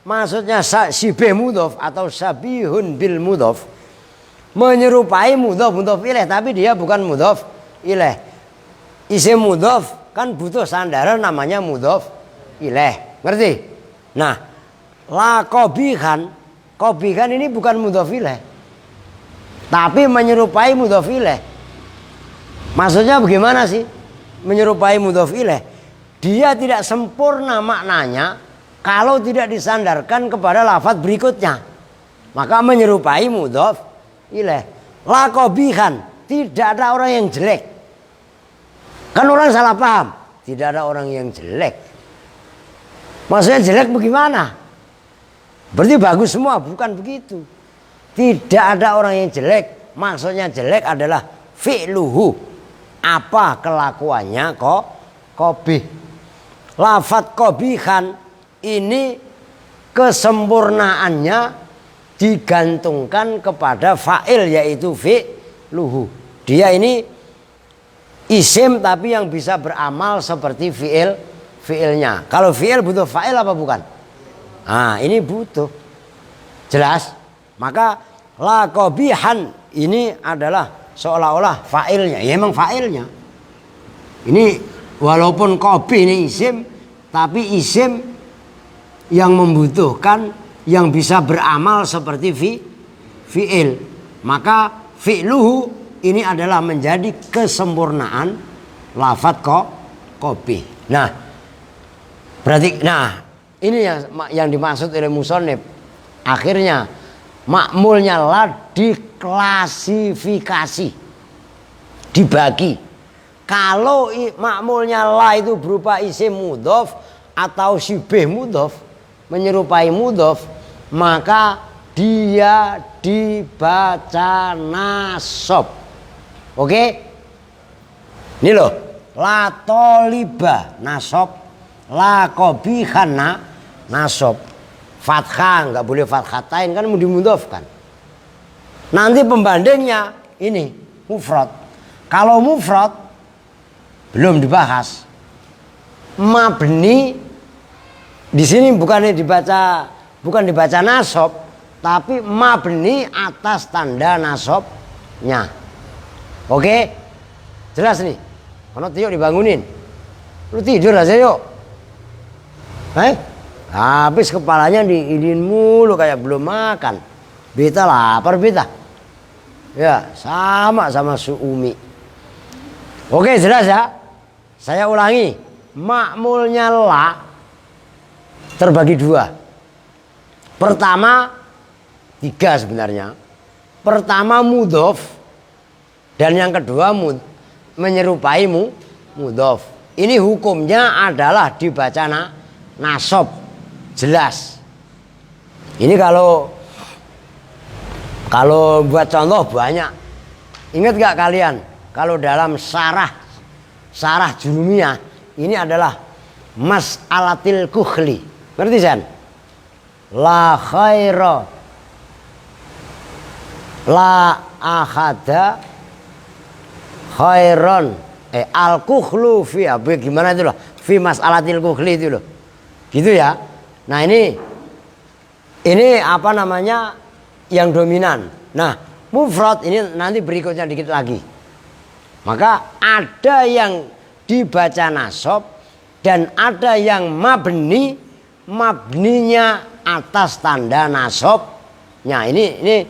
Maksudnya syibih mudhof atau syabihun bil mudhof, menyerupai mudhof ilaih, tapi dia bukan mudhof ilaih. Isim mudhof kan butuh sandaran namanya mudhof ilaih. Ngerti? Nah, la qabihan ini bukan mudhof ilaih, tapi menyerupai mudhof ilaih. Maksudnya bagaimana sih? Menyerupai mudhof ilaih. Dia tidak sempurna maknanya kalau tidak disandarkan kepada lafaz berikutnya. Maka menyerupai mudhof ilaih. La qabihan, tidak ada orang yang jelek. Kan orang salah paham, tidak ada orang yang jelek. Maksudnya jelek bagaimana? Berarti bagus semua, bukan begitu. Tidak ada orang yang jelek. Maksudnya jelek adalah fi'luhu, apa kelakuannya qabih. Lafaz qabihan ini kesempurnaannya digantungkan kepada fa'il, yaitu fi'luhu. Dia ini isim tapi yang bisa beramal seperti fi'ilnya. Kalau fi'il butuh fa'il apa bukan? Nah ini butuh. Jelas? Maka la qabihan ini adalah seolah-olah fa'ilnya. Ya emang fa'ilnya. Ini walaupun qabih ini isim, tapi isim yang membutuhkan, yang bisa beramal seperti fi'il. Maka fi'luhu ini adalah menjadi kesempurnaan lafadz qabih. Nah, berarti ini yang dimaksud oleh musonib. Akhirnya makmulnya la diklasifikasi, dibagi. Kalau makmulnya la itu berupa isim mudhof atau syibih mudhof, menyerupai mudhof, maka dia dibaca nasab. Oke? Ini loh, la toliba nasab, la qabihan nasab. Fathah nggak boleh fathatain kan dimudhofkan. Nanti pembandingnya ini mufrad. Kalau mufrad belum dibahas. Mabni di sini bukan dibaca nasab, tapi mabni atas tanda nasabnya. Oke? Jelas nih. Kalau Tio dibangunin. Lu tidur aja yuk. Habis kepalanya diidin mulu kayak belum makan. Beta lapar beta. Ya, sama Su Umi. Oke, jelas ya? Saya ulangi. Makmulnya la terbagi dua. Pertama, 3 sebenarnya. Pertama mudhof, dan yang kedua menyerupai mudhof. Ini hukumnya adalah dibaca nasab. Jelas. Ini kalau buat contoh banyak. Ingat gak kalian? Kalau dalam syarah Jurumiyah, ini adalah mas'alatil kukhli. Ngerti kan? La khaira la akhada khairon al kukhlu fi gimana itu loh, fi mas'alatil kukhli itu loh. Gitu ya. Nah, ini apa namanya yang dominan. Nah, mufrad ini nanti berikutnya dikit lagi. Maka ada yang dibaca nasab dan ada yang mabninya atas tanda nasabnya. Ini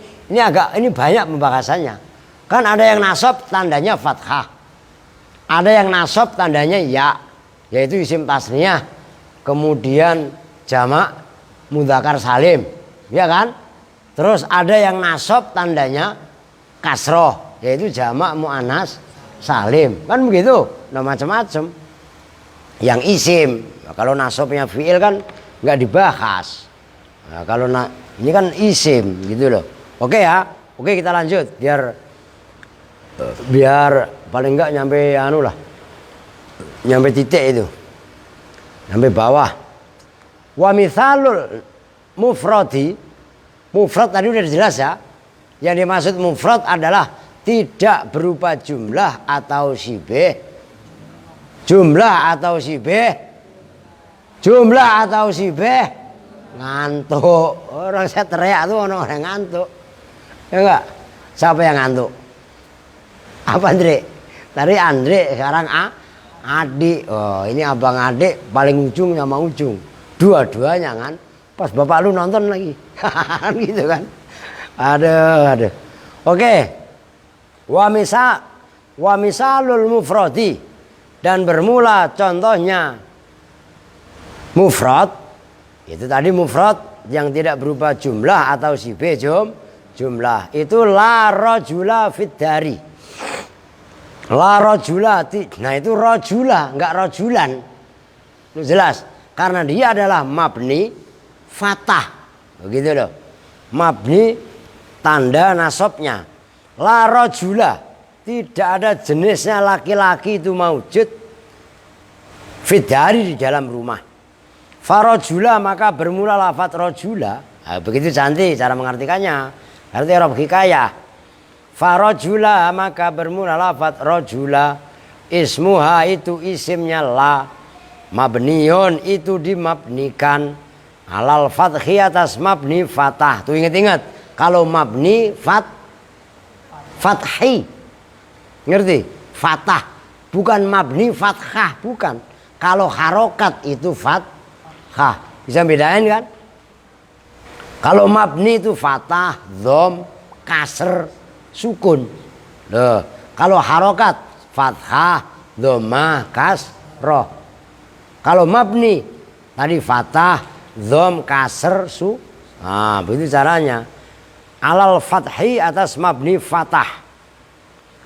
banyak pembahasannya. Kan ada yang nasab tandanya fathah. Ada yang nasab tandanya ya, yaitu isim tasniyah. Kemudian jamak mudzakkar salim, ya kan? Terus ada yang nasab tandanya kasroh, yaitu jamak muannas salim, kan begitu? Nah, macam-macam. Yang isim, nah, kalau nasabnya fiil kan nggak dibahas. Nah, kalau ini kan isim, gitu loh. Oke ya, oke kita lanjut biar paling nggak nyampe titik itu, nyampe bawah. Wa mithalul mufrad tadi udah jelas ya. Yang dimaksud mufrad adalah tidak berupa jumlah atau sibeh. Jumlah atau sibeh ngantuk. Orang saya teriak tuh orang ngantuk. Ya enggak? Siapa yang ngantuk? Apa Andre? Tadi Andre, sekarang adik. Oh, ini abang adik paling ujung sama ujung. Dua-duanya kan. Pas bapak lu nonton lagi. Gitu kan. Aduh. Oke. Wa misalul mufradi, dan bermula contohnya mufrad. Itu tadi mufrad yang tidak berupa jumlah atau sibeh jumlah. Itu la rajula fid dari. La rajula. Nah, itu rajula, enggak rajulan. Itu jelas. Karena dia adalah mabni fatah. Begitu loh. Mabni tanda nasabnya. La rajula. Tidak ada jenisnya laki-laki itu maujud fidari di dalam rumah. Farajula, maka bermula lafadz rajula. Nah, begitu cantik cara mengartikannya. Arti Arab hikayah. Farajula, maka bermula lafadz rajula. Ismuha, itu isimnya la. Mabniun, itu dimabnikan alal fathi, atas mabni fatah. Tuh ingat-ingat, Kalau mabni fathi. Ngerti? Fatah. Bukan mabni fathah, bukan. Kalau harokat itu fathah. Bisa bedain kan? Kalau mabni itu fatah, dhom, kasr, sukun. Loh, kalau harokat fathah, dhammah, kasroh. Kalau mabni tadi fatah, dhom, kasr, su. Nah, begitu caranya. Alal fathi atas mabni fatah.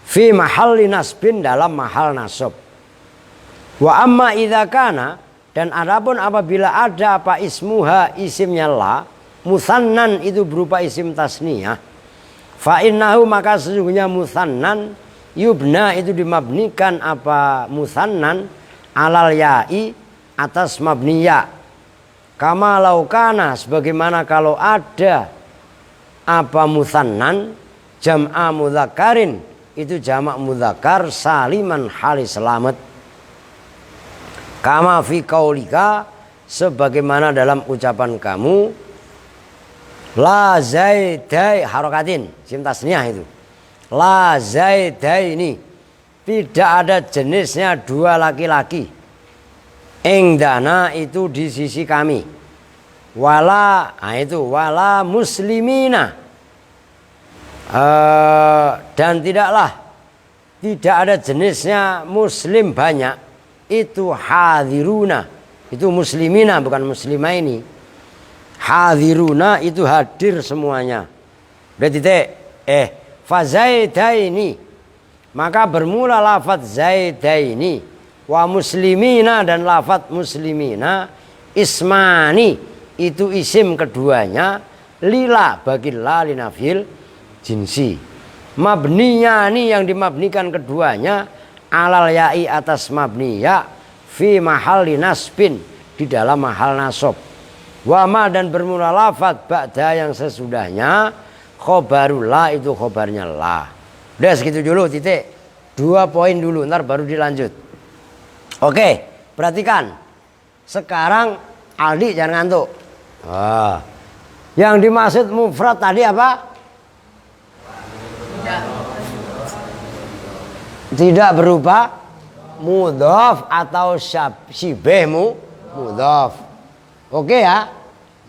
Fi mahalli nasbin dalam mahal nasab. Wa amma idza kana, dan adapun apabila ada apa ismuha isimnya la, musannan itu berupa isim tasniyah. Fa innahu maka sesungguhnya musannan yubna itu dimabnikan apa musannan alal ya'i atas mabniya. Kama laukana sebagaimana kalau ada apa musannan jam'a mudzakarin itu jamak mudzakar saliman hali selamat. Kama fi qaulika sebagaimana dalam ucapan kamu la zaidai harokatin isim tasniyah itu. La zaidaini tidak ada jenisnya dua laki-laki. Engdana itu di sisi kami. Wala itu wala muslimina. Dan tidak ada jenisnya muslim banyak. Itu hadiruna. Itu muslimina bukan muslimaini. Hadiruna itu hadir semuanya. Berarti fazaidaini maka bermula lafaz zaidaini wa muslimina dan lafaz muslimina ismani itu isim keduanya lila bagi la linafil jinsi. Mabninya ini yang dimabnikan keduanya alal ya'i atas mabniya fi mahalli nasbin di dalam mahal nasab. Wama dan bermula lafaz ba'da yang sesudahnya khobarul la itu khobarnya la. Udah segitu dulu titik. 2 poin dulu ntar baru dilanjut. Oke, perhatikan. Sekarang Aldi jangan ngantuk. Yang dimaksud mufrad tadi apa? Tidak berupa mudhof atau syibeh mudhof. Oke ya.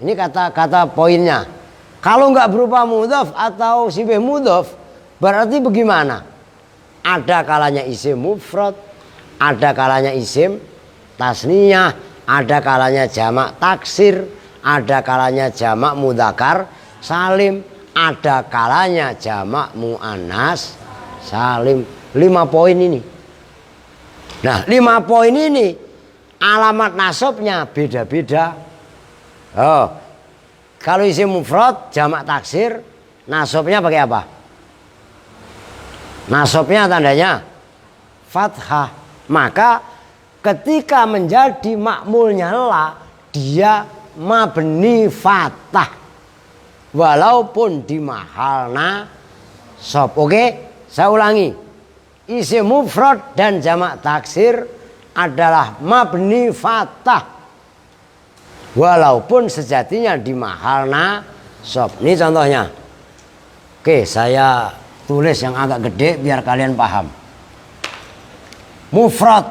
Ini kata poinnya. Kalau nggak berupa mudhof atau syibeh mudhof, berarti bagaimana? Ada kalanya isim mufrad, ada kalanya isim tasniyah, ada kalanya jamak taksir, ada kalanya jamak mudzakkar salim, ada kalanya jamak muannas salim. 5 poin ini. Nah, 5 poin ini alamat nasabnya beda-beda. Kalau isim mufrad jamak taksir, nasabnya pakai apa? Nasabnya tandanya fathah. Maka ketika menjadi makmulnya la, dia mabni fathah walaupun di mahal nasab. Oke, saya ulangi. Isim mufrad dan jamak taksir adalah mabni fathah walaupun sejatinya di mahal nasab. Ini contohnya. Oke, saya tulis yang agak gede biar kalian paham. Mufrad,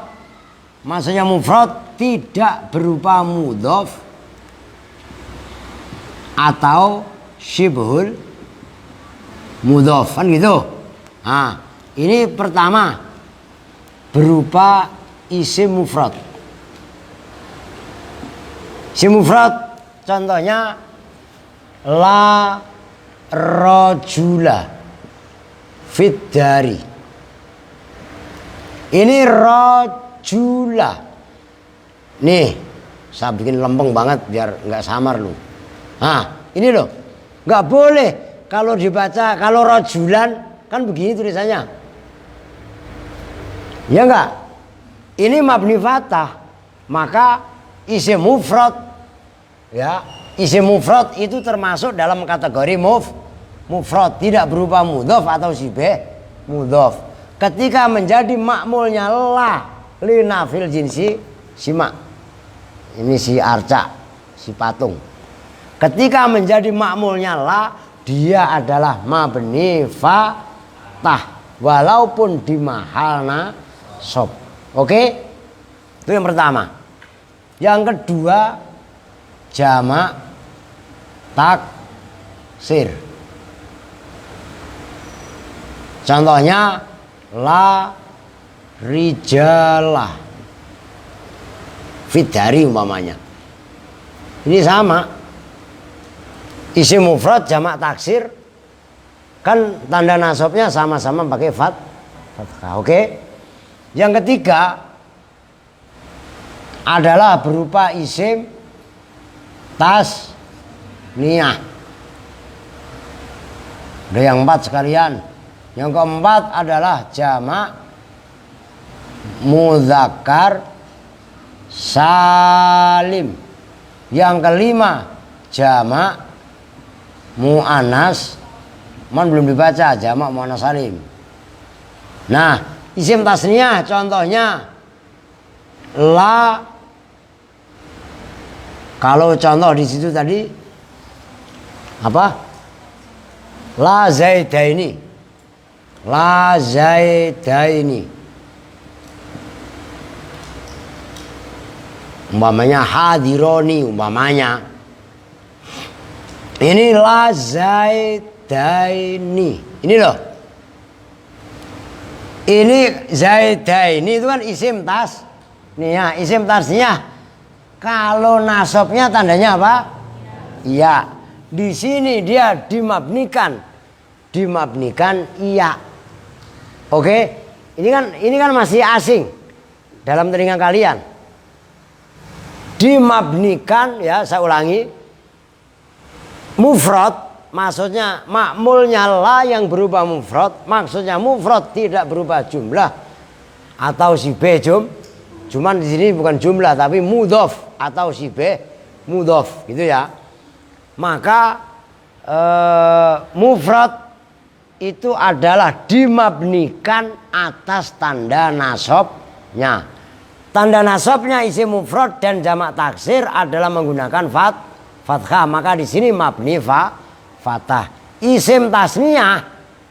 maksudnya mufrad tidak berupa mudhof atau syibhul mudhof, kan gitu. Nah, ini pertama berupa isim mufrad. Isim mufrad contohnya la rajula fit dari. Ini rajula. Nih, saya bikin lempeng banget biar nggak samar lu. Nah, ini loh. Nggak boleh kalau dibaca kalau rajulan kan begini tulisannya. Ya enggak? Ini mabni fathah. Maka isim mufrad ya, isim mufrad itu termasuk dalam kategori mufrad, tidak berupa mudhof atau syibeh mudhof. Ketika menjadi makmulnya la linafil jinsi simak. Ini si arca, si patung. Ketika menjadi makmulnya la dia adalah mabni fatah walaupun di mahalna sob. Oke? Itu yang pertama. Yang kedua, jamak taksir. Contohnya la rijalah fidari umpamanya. Ini sama. Isim mufrad jamak taksir kan tanda nasabnya sama-sama pakai fathah. Oke? Yang ketiga adalah berupa isim tasniyah. Ada yang 4 sekalian. Yang keempat adalah jamak mudzakkar salim. Yang kelima jamak muannas, belum dibaca jamak muannas salim. Nah, isim tasniyah contohnya la. Kalau contoh di situ tadi apa? La zaidaini. La zaidaini. Umpamanya hadironi umpamanya. Ini la zaidaini. Ini loh. Ini zaidaini itu kan isim tasniyah. Isim tasniyah kalau nasabnya tandanya apa? Iya. Di sini dia dimabnikan iya. Oke? Ini kan masih asing dalam telinga kalian. Dimabnikan ya, saya ulangi. Mufrad maksudnya makmulnya la yang berubah mufrad, maksudnya mufrad tidak berubah jumlah atau si B cuman di sini bukan jumlah tapi mudhof atau si B mudhof gitu ya. Maka mufrad itu adalah dimabnikan atas tanda nasabnya. Tanda nasabnya isim mufrad dan jamak taksir adalah menggunakan fathah. Maka di sini mabni fatah. Isim tasniyah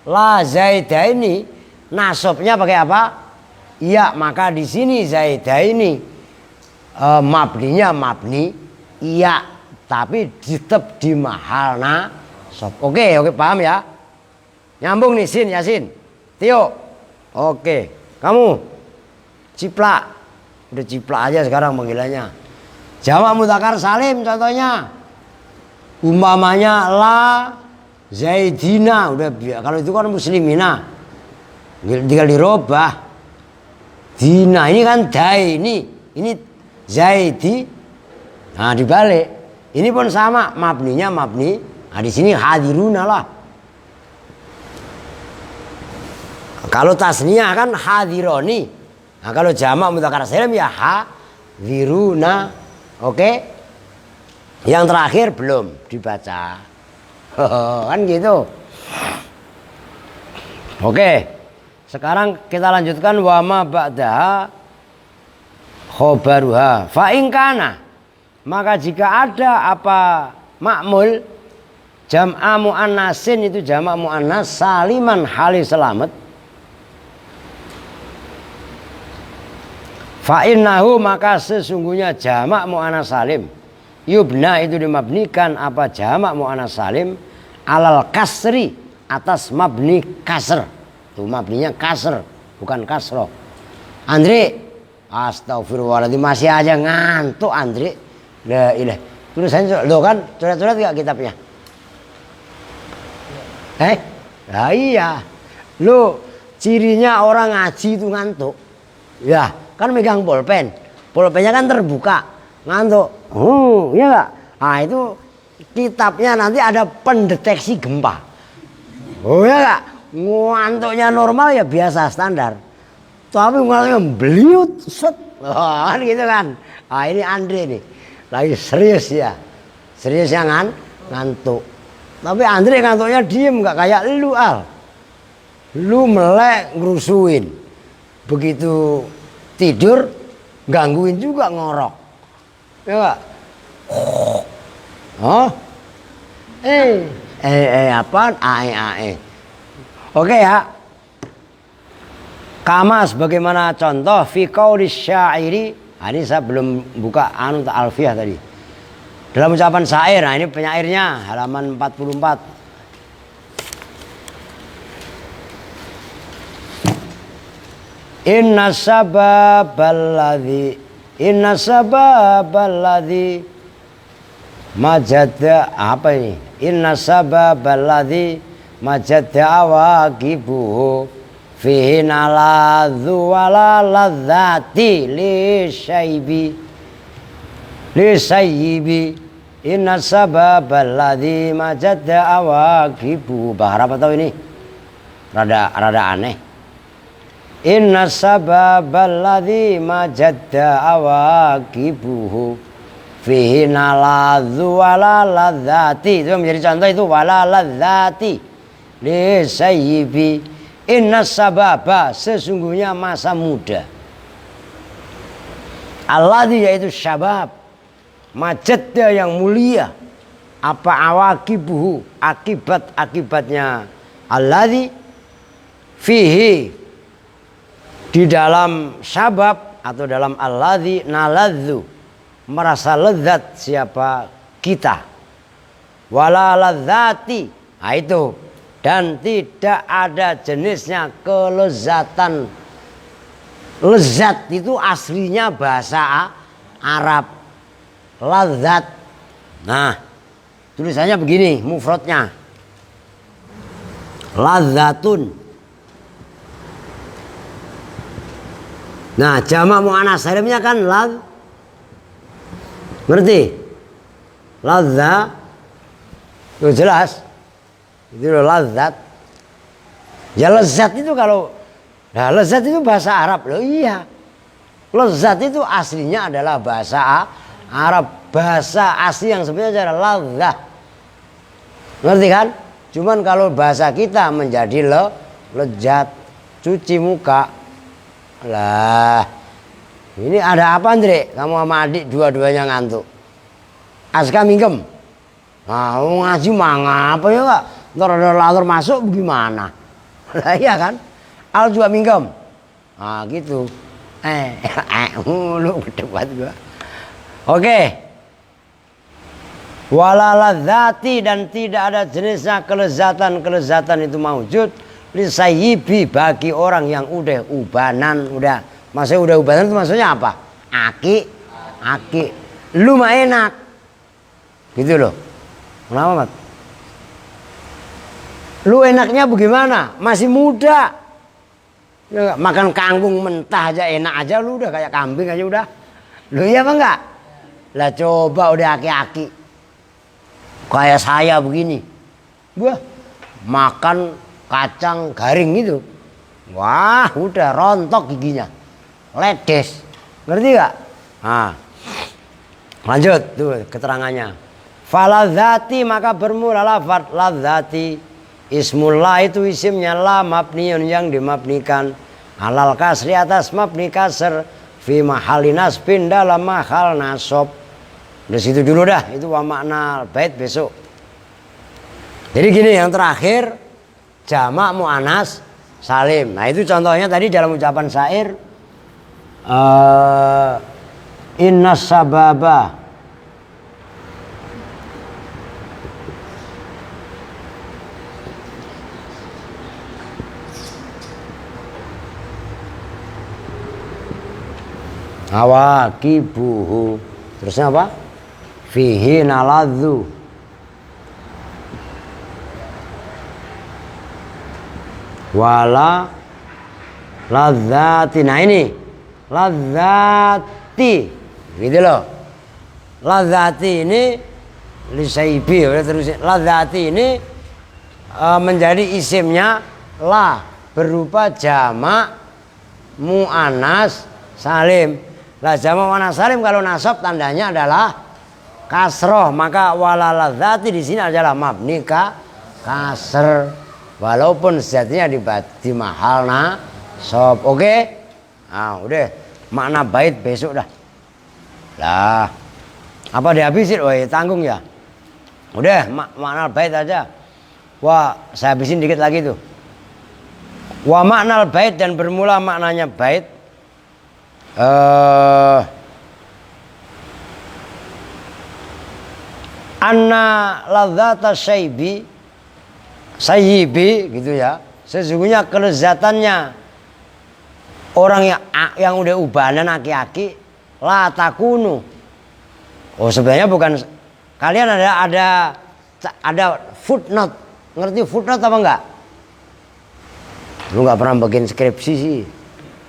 la zaidaini nasabnya pakai apa? Iya, maka di sini zaidaini mabninya mabni iya, tapi tetap di mahal nasab. Oke, paham ya? Nyambung nih Sin, Yasin, Tio. Oke, kamu ciplak. Udah ciplak aja sekarang panggilannya. Jamak mudzakkar salim contohnya. Umpamanya la zaidina. Udah, kalau itu kan muslimina. Tinggal dirobah. Dina ini kan daini. Ini zaidi. Nah, dibalik. Ini pun sama, mabninya mabni. Nah, di sini hadiruna lah. Kalau tasniyah kan hadironi. Nah, kalau jamak mudzakkar salim ya hadiruna. Oke? Yang terakhir belum dibaca. Kan gitu. Oke. Sekarang kita lanjutkan wa ma ba'daha khobaruha. Fa in kana, maka jika ada apa makmul jam'a muannasin itu jamak muannas saliman hali selamat. Fa innahu, maka sesungguhnya jamak muannas salim yubna itu dimabnikan apa jamak muannas salim alal kasri atas mabni kasr. Tuh mabninya kasr bukan kasroh. Andre, astagfirullahaladzim, masih aja ngantuk Andre. La ilah. Tulisannya lo kan coret-coret gak kitabnya? Nah iya. Lo cirinya orang ngaji itu ngantuk. Ya, kan megang pulpen. Pulpennya kan terbuka. Ngantuk. Iya gak? Nah itu kitabnya nanti ada pendeteksi gempa. Oh ya gak? Ngantuknya normal ya biasa standar. Tapi ngantuknya beliut set. Kan gitu kan. Nah ini Andre nih. Lagi serius ya. Serius ya ngantuk. Tapi Andre ngantuknya diem gak kayak lu Al. Lu melek ngerusuin. Begitu tidur gangguin juga ngorok. Ya gak? Oh. Apa? Ae. Oke ya. Kama sebagaimana contoh fi qauli syairi. Nah, ini saya belum buka alfiyah tadi. Dalam ucapan syair. Nah, ini penyairnya halaman 44. Inna sababalladzi majadda apa ini? Inna sababalladzi majadda awaqibuhu fihi naladzu wala ladzati li sayyibi inna sababalladzi majadda awaqibuhu. Bahar apa tahu ini? Rada aneh. Inna sababalladzi majadda awaqibuhu fihi naladzu wala ladzati. Itu menjadi contoh itu wala ladzati li sayyibi. Inna sababa sesungguhnya masa muda. Alladzi yaitu syabab. Majadda yang mulia. Apa awaqibuhu akibatnya alladzi fihi di dalam syabab atau dalam alladzi naladzu merasa lezat siapa kita. Wala ladzati. Nah itu. Dan tidak ada jenisnya kelezatan. Lezat itu aslinya bahasa Arab. Lezat. Nah, tulisannya begini, mufradnya. Lezatun. Nah, jamak muannas salimnya kan lad. Ngerti? Ladza. Itu jelas. Itu lezat. Ya lezat itu kalau lezat itu bahasa Arab loh. Iya. Lezat itu aslinya adalah bahasa Arab. Bahasa asli yang sebenarnya adalah lezat. Ngerti kan? Cuman kalau bahasa kita menjadi lezat. Cuci muka. Lah. Ini ada apa Andre? Kamu sama adik dua-duanya ngantuk. Aska minggem. Nah, ngaji mangapa ya Kak? Ntar ada latur masuk bagaimana? Lah iya kan? Al juga minggem. Nah gitu. Lu berdebat gua. Oke. Wala ladzati dan tidak ada jenisnya kelezatan itu maujud li sayyibi bagi orang yang udah ubanan, Maksudnya udah ubanan itu maksudnya apa? Aki. Lu mah enak. Gitu loh. Kenapa, Mat? Lu enaknya bagaimana? Masih muda. Ya, makan kangkung mentah aja enak aja lu udah kayak kambing aja udah. Lu iya apa enggak? Lah coba udah aki-aki. Kayak saya begini. Gua makan kacang garing gitu. Wah, udah rontok giginya. Ledes. Ngerti enggak? Nah. Lanjut tuh keterangannya. Faladzati maka bermula lafaz ladzati. Ismullah itu isimnya la mabniun yang dimabnikan alal kasri atas mabni kasr fi mahali nasbin dalam mahal nasab. Dari situ dulu dah, itu wa makna bait besok. Jadi gini yang terakhir jamak muannas salim. Nah itu contohnya tadi dalam ucapan syair innas sababa awaqibuhu. Terusnya apa? Fihi naladzu. Wala ladzati. Nah ini ladzati. Gitu loh. Ladzati ini lisaibi. Terus ladzati ini menjadi isimnya la berupa jamak muannas salim. Lah jamak muannas salim kalau nasab tandanya adalah kasroh, maka wala ladzati di sini adalah mabni kasr walaupun sejatinya di mahal nasab. Oke? Nah, udah makna bait besok dah. Lah apa dihabisin? Woi, tanggung ya. Udah makna bait aja. Wah, saya habisin dikit lagi tuh. Wa maknal bait, dan bermula maknanya bait. Anna ladzata sayyibi gitu ya. Sesungguhnya kelezatannya orang yang udah ubanan aki-aki la takunu. Oh, sebenarnya bukan, kalian ada footnote. Ngerti footnote apa enggak? Lu nggak pernah bikin skripsi sih.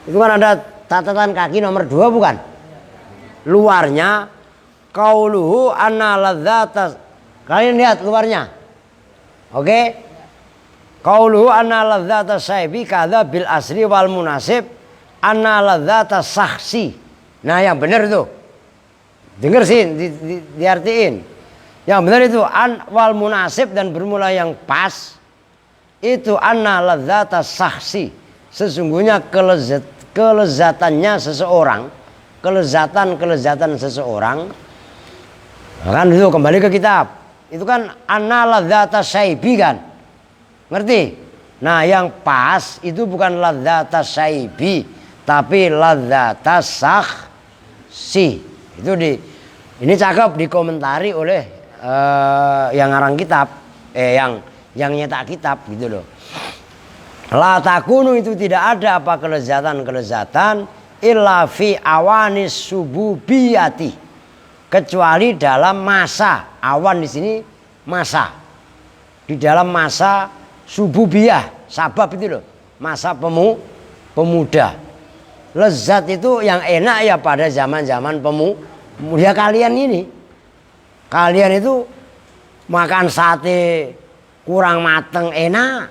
Itu kan ada catatan kaki nomor 2 bukan? Luarnya qauluhu anna ladzata. Kalian lihat luarnya. Oke? Qauluhu anna ladzata saybi kadza bil asri wal munasib anna ladzata saksi. Nah, yang benar itu. Dengar sih, diartiin. Yang benar itu an wal munasib, dan bermula yang pas itu anna ladzata saksi. Sesungguhnya kelezatannya seseorang, kelezatan seseorang. Kan itu kembali ke kitab. Itu kan anna ladzata syaibi kan. Ngerti? Nah, yang pas itu bukan ladzata syaibi, tapi ladzata saksi. Itu ini cakep dikomentari oleh yang ngarang kitab, yang nyetak kitab gitu loh. La takunu, itu tidak ada apa kelezatan illa fi awanis sububiyati, kecuali dalam masa. Awan di sini masa, di dalam masa sububiyah, sabab itu loh, masa pemuda. Lezat itu yang enak ya pada zaman-zaman pemuda kalian ini. Kalian itu makan sate kurang mateng enak,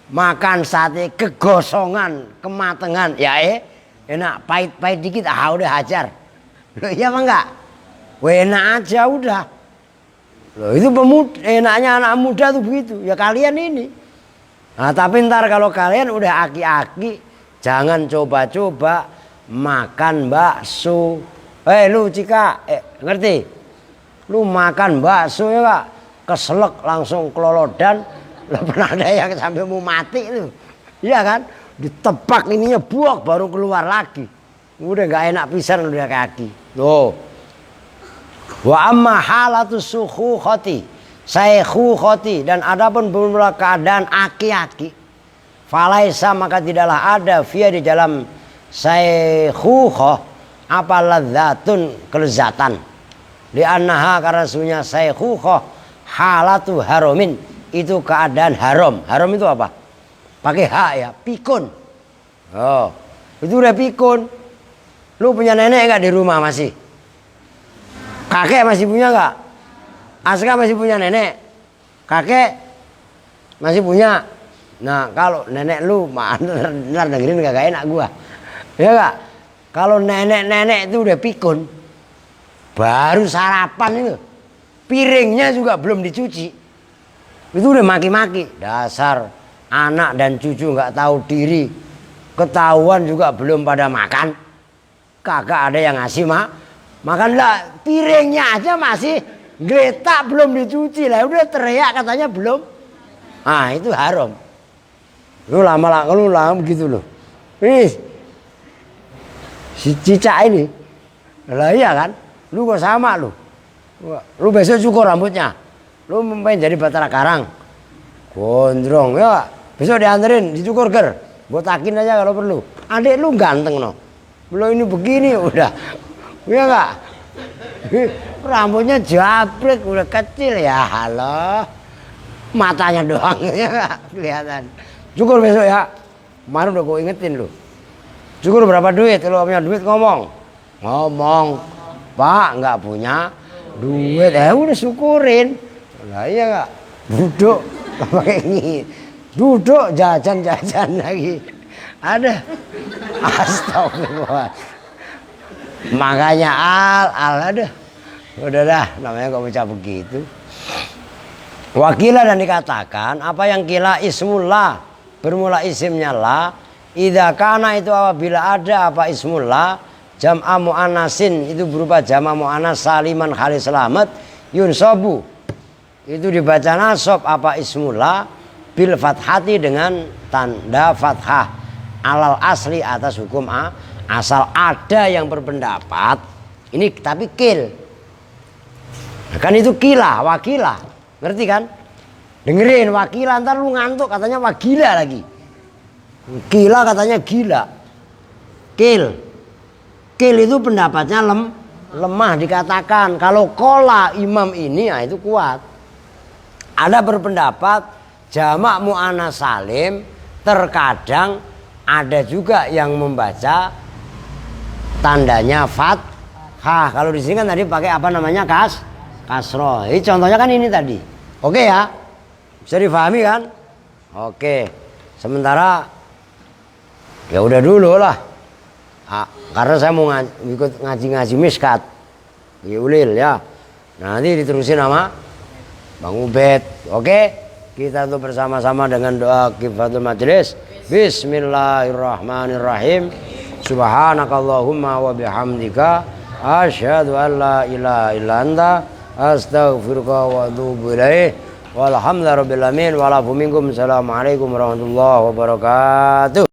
makan sate kegosongan kematangan ya enak, pahit dikit udah hajar. Loh, iya apa enggak? Enak aja udah. Loh, itu pemuda, enaknya anak muda tuh begitu. Ya kalian ini. Nah, tapi ntar kalau kalian udah aki-aki, jangan coba-coba makan bakso. Lu Cika, ngerti? Lu makan bakso ya Kak, keselak langsung kelolodan. Lah pernah ada yang sampai mau mati itu. Iya kan? Ditebak ininya buak baru keluar lagi. Udah gak enak pisan udah kaki. Tuh. Wa amma halatus sukhukhati, saykhukhati, dan adapun bermula keadaan aki-aki, falaisa, maka tidaklah ada via di dalam saykhukhoh apa ladzatun, kelezatan. Li'annaha, karena sunya saykhukhoh halatu haromin, itu keadaan haram. Haram itu apa? Pakai H ya, pikun. Oh, itu udah pikun. Lu punya nenek enggak di rumah masih? Kakek masih punya enggak? Aska masih punya nenek? Kakek masih punya? Nah, kalau nenek lu ntar dengerin gak enak gua. Ya enggak? Kalau nenek-nenek itu udah pikun, baru sarapan itu, piringnya juga belum dicuci, itu udah maki-maki. Dasar anak dan cucu nggak tahu diri, ketahuan juga belum pada makan, kagak ada yang ngasih makan lah, piringnya aja masih geletak belum dicuci lah, udah teriak katanya belum. Ah, itu haram. Lu lama begitu loh. Ini si Cica ini, lah iya kan? Lu kok sama lu? Lu besok cukur rambutnya. Lu main jadi Batara Karang. Gondrong ya. Besok dianterin dicukur ger. Botakin aja kalau perlu. Adik lu ganteng no. Belum ini begini udah. Iya enggak? Rambutnya jabrik udah kecil ya. Halo. Matanya doang ya enggak kelihatan. Cukur besok ya. Kemarin udah gue ingetin lu. Cukur berapa duit? Kalau punya duit ngomong. Pak nggak punya duit, udah syukurin. Lah iya nggak, duduk pakai ini, duduk jajan lagi. Ada, astagfirullah. Makanya ada, udah dah, namanya kok baca begitu. Wakilah, dan dikatakan apa yang kila ismullah, bermula isimnya la, idza kana, itu apabila ada apa ismullah jam'a mu'anasin, itu berupa jama' mu'anas saliman khali selamat, yunsabu, itu dibaca nasab apa ismula bil fathati dengan tanda fathah alal asli atas hukum asal. Ada yang berpendapat ini tapi kil. Nah, kan itu kila, wakilah. Ngerti kan? Dengerin wakilah, ntar lu ngantuk katanya wagila lagi. Kila katanya gila. Kil itu pendapatnya lemah dikatakan. Kalau kola imam ini ya itu kuat. Ada berpendapat jamak mu'anats salim terkadang ada juga yang membaca tandanya fathah. Kalau di sini kan tadi pakai apa namanya kasroh. Ini contohnya kan ini tadi. Oke ya, bisa difahami kan? Oke. Sementara ya udah dulu lah. Karena saya mau ikut ngaji miskat di Ulil ya. Nah, nanti diterusin sama Bang Ubed. Oke, kita tuh bersama-sama dengan doa kifatul majlis. Bismillahirrahmanirrahim. Subhanakallahumma wa bihamdika asyhadu an la ilaha illa anta astaghfiruka wa atubu ilaik. Walhamdulillahirabbil alamin. Assalamualaikum warahmatullahi wabarakatuh.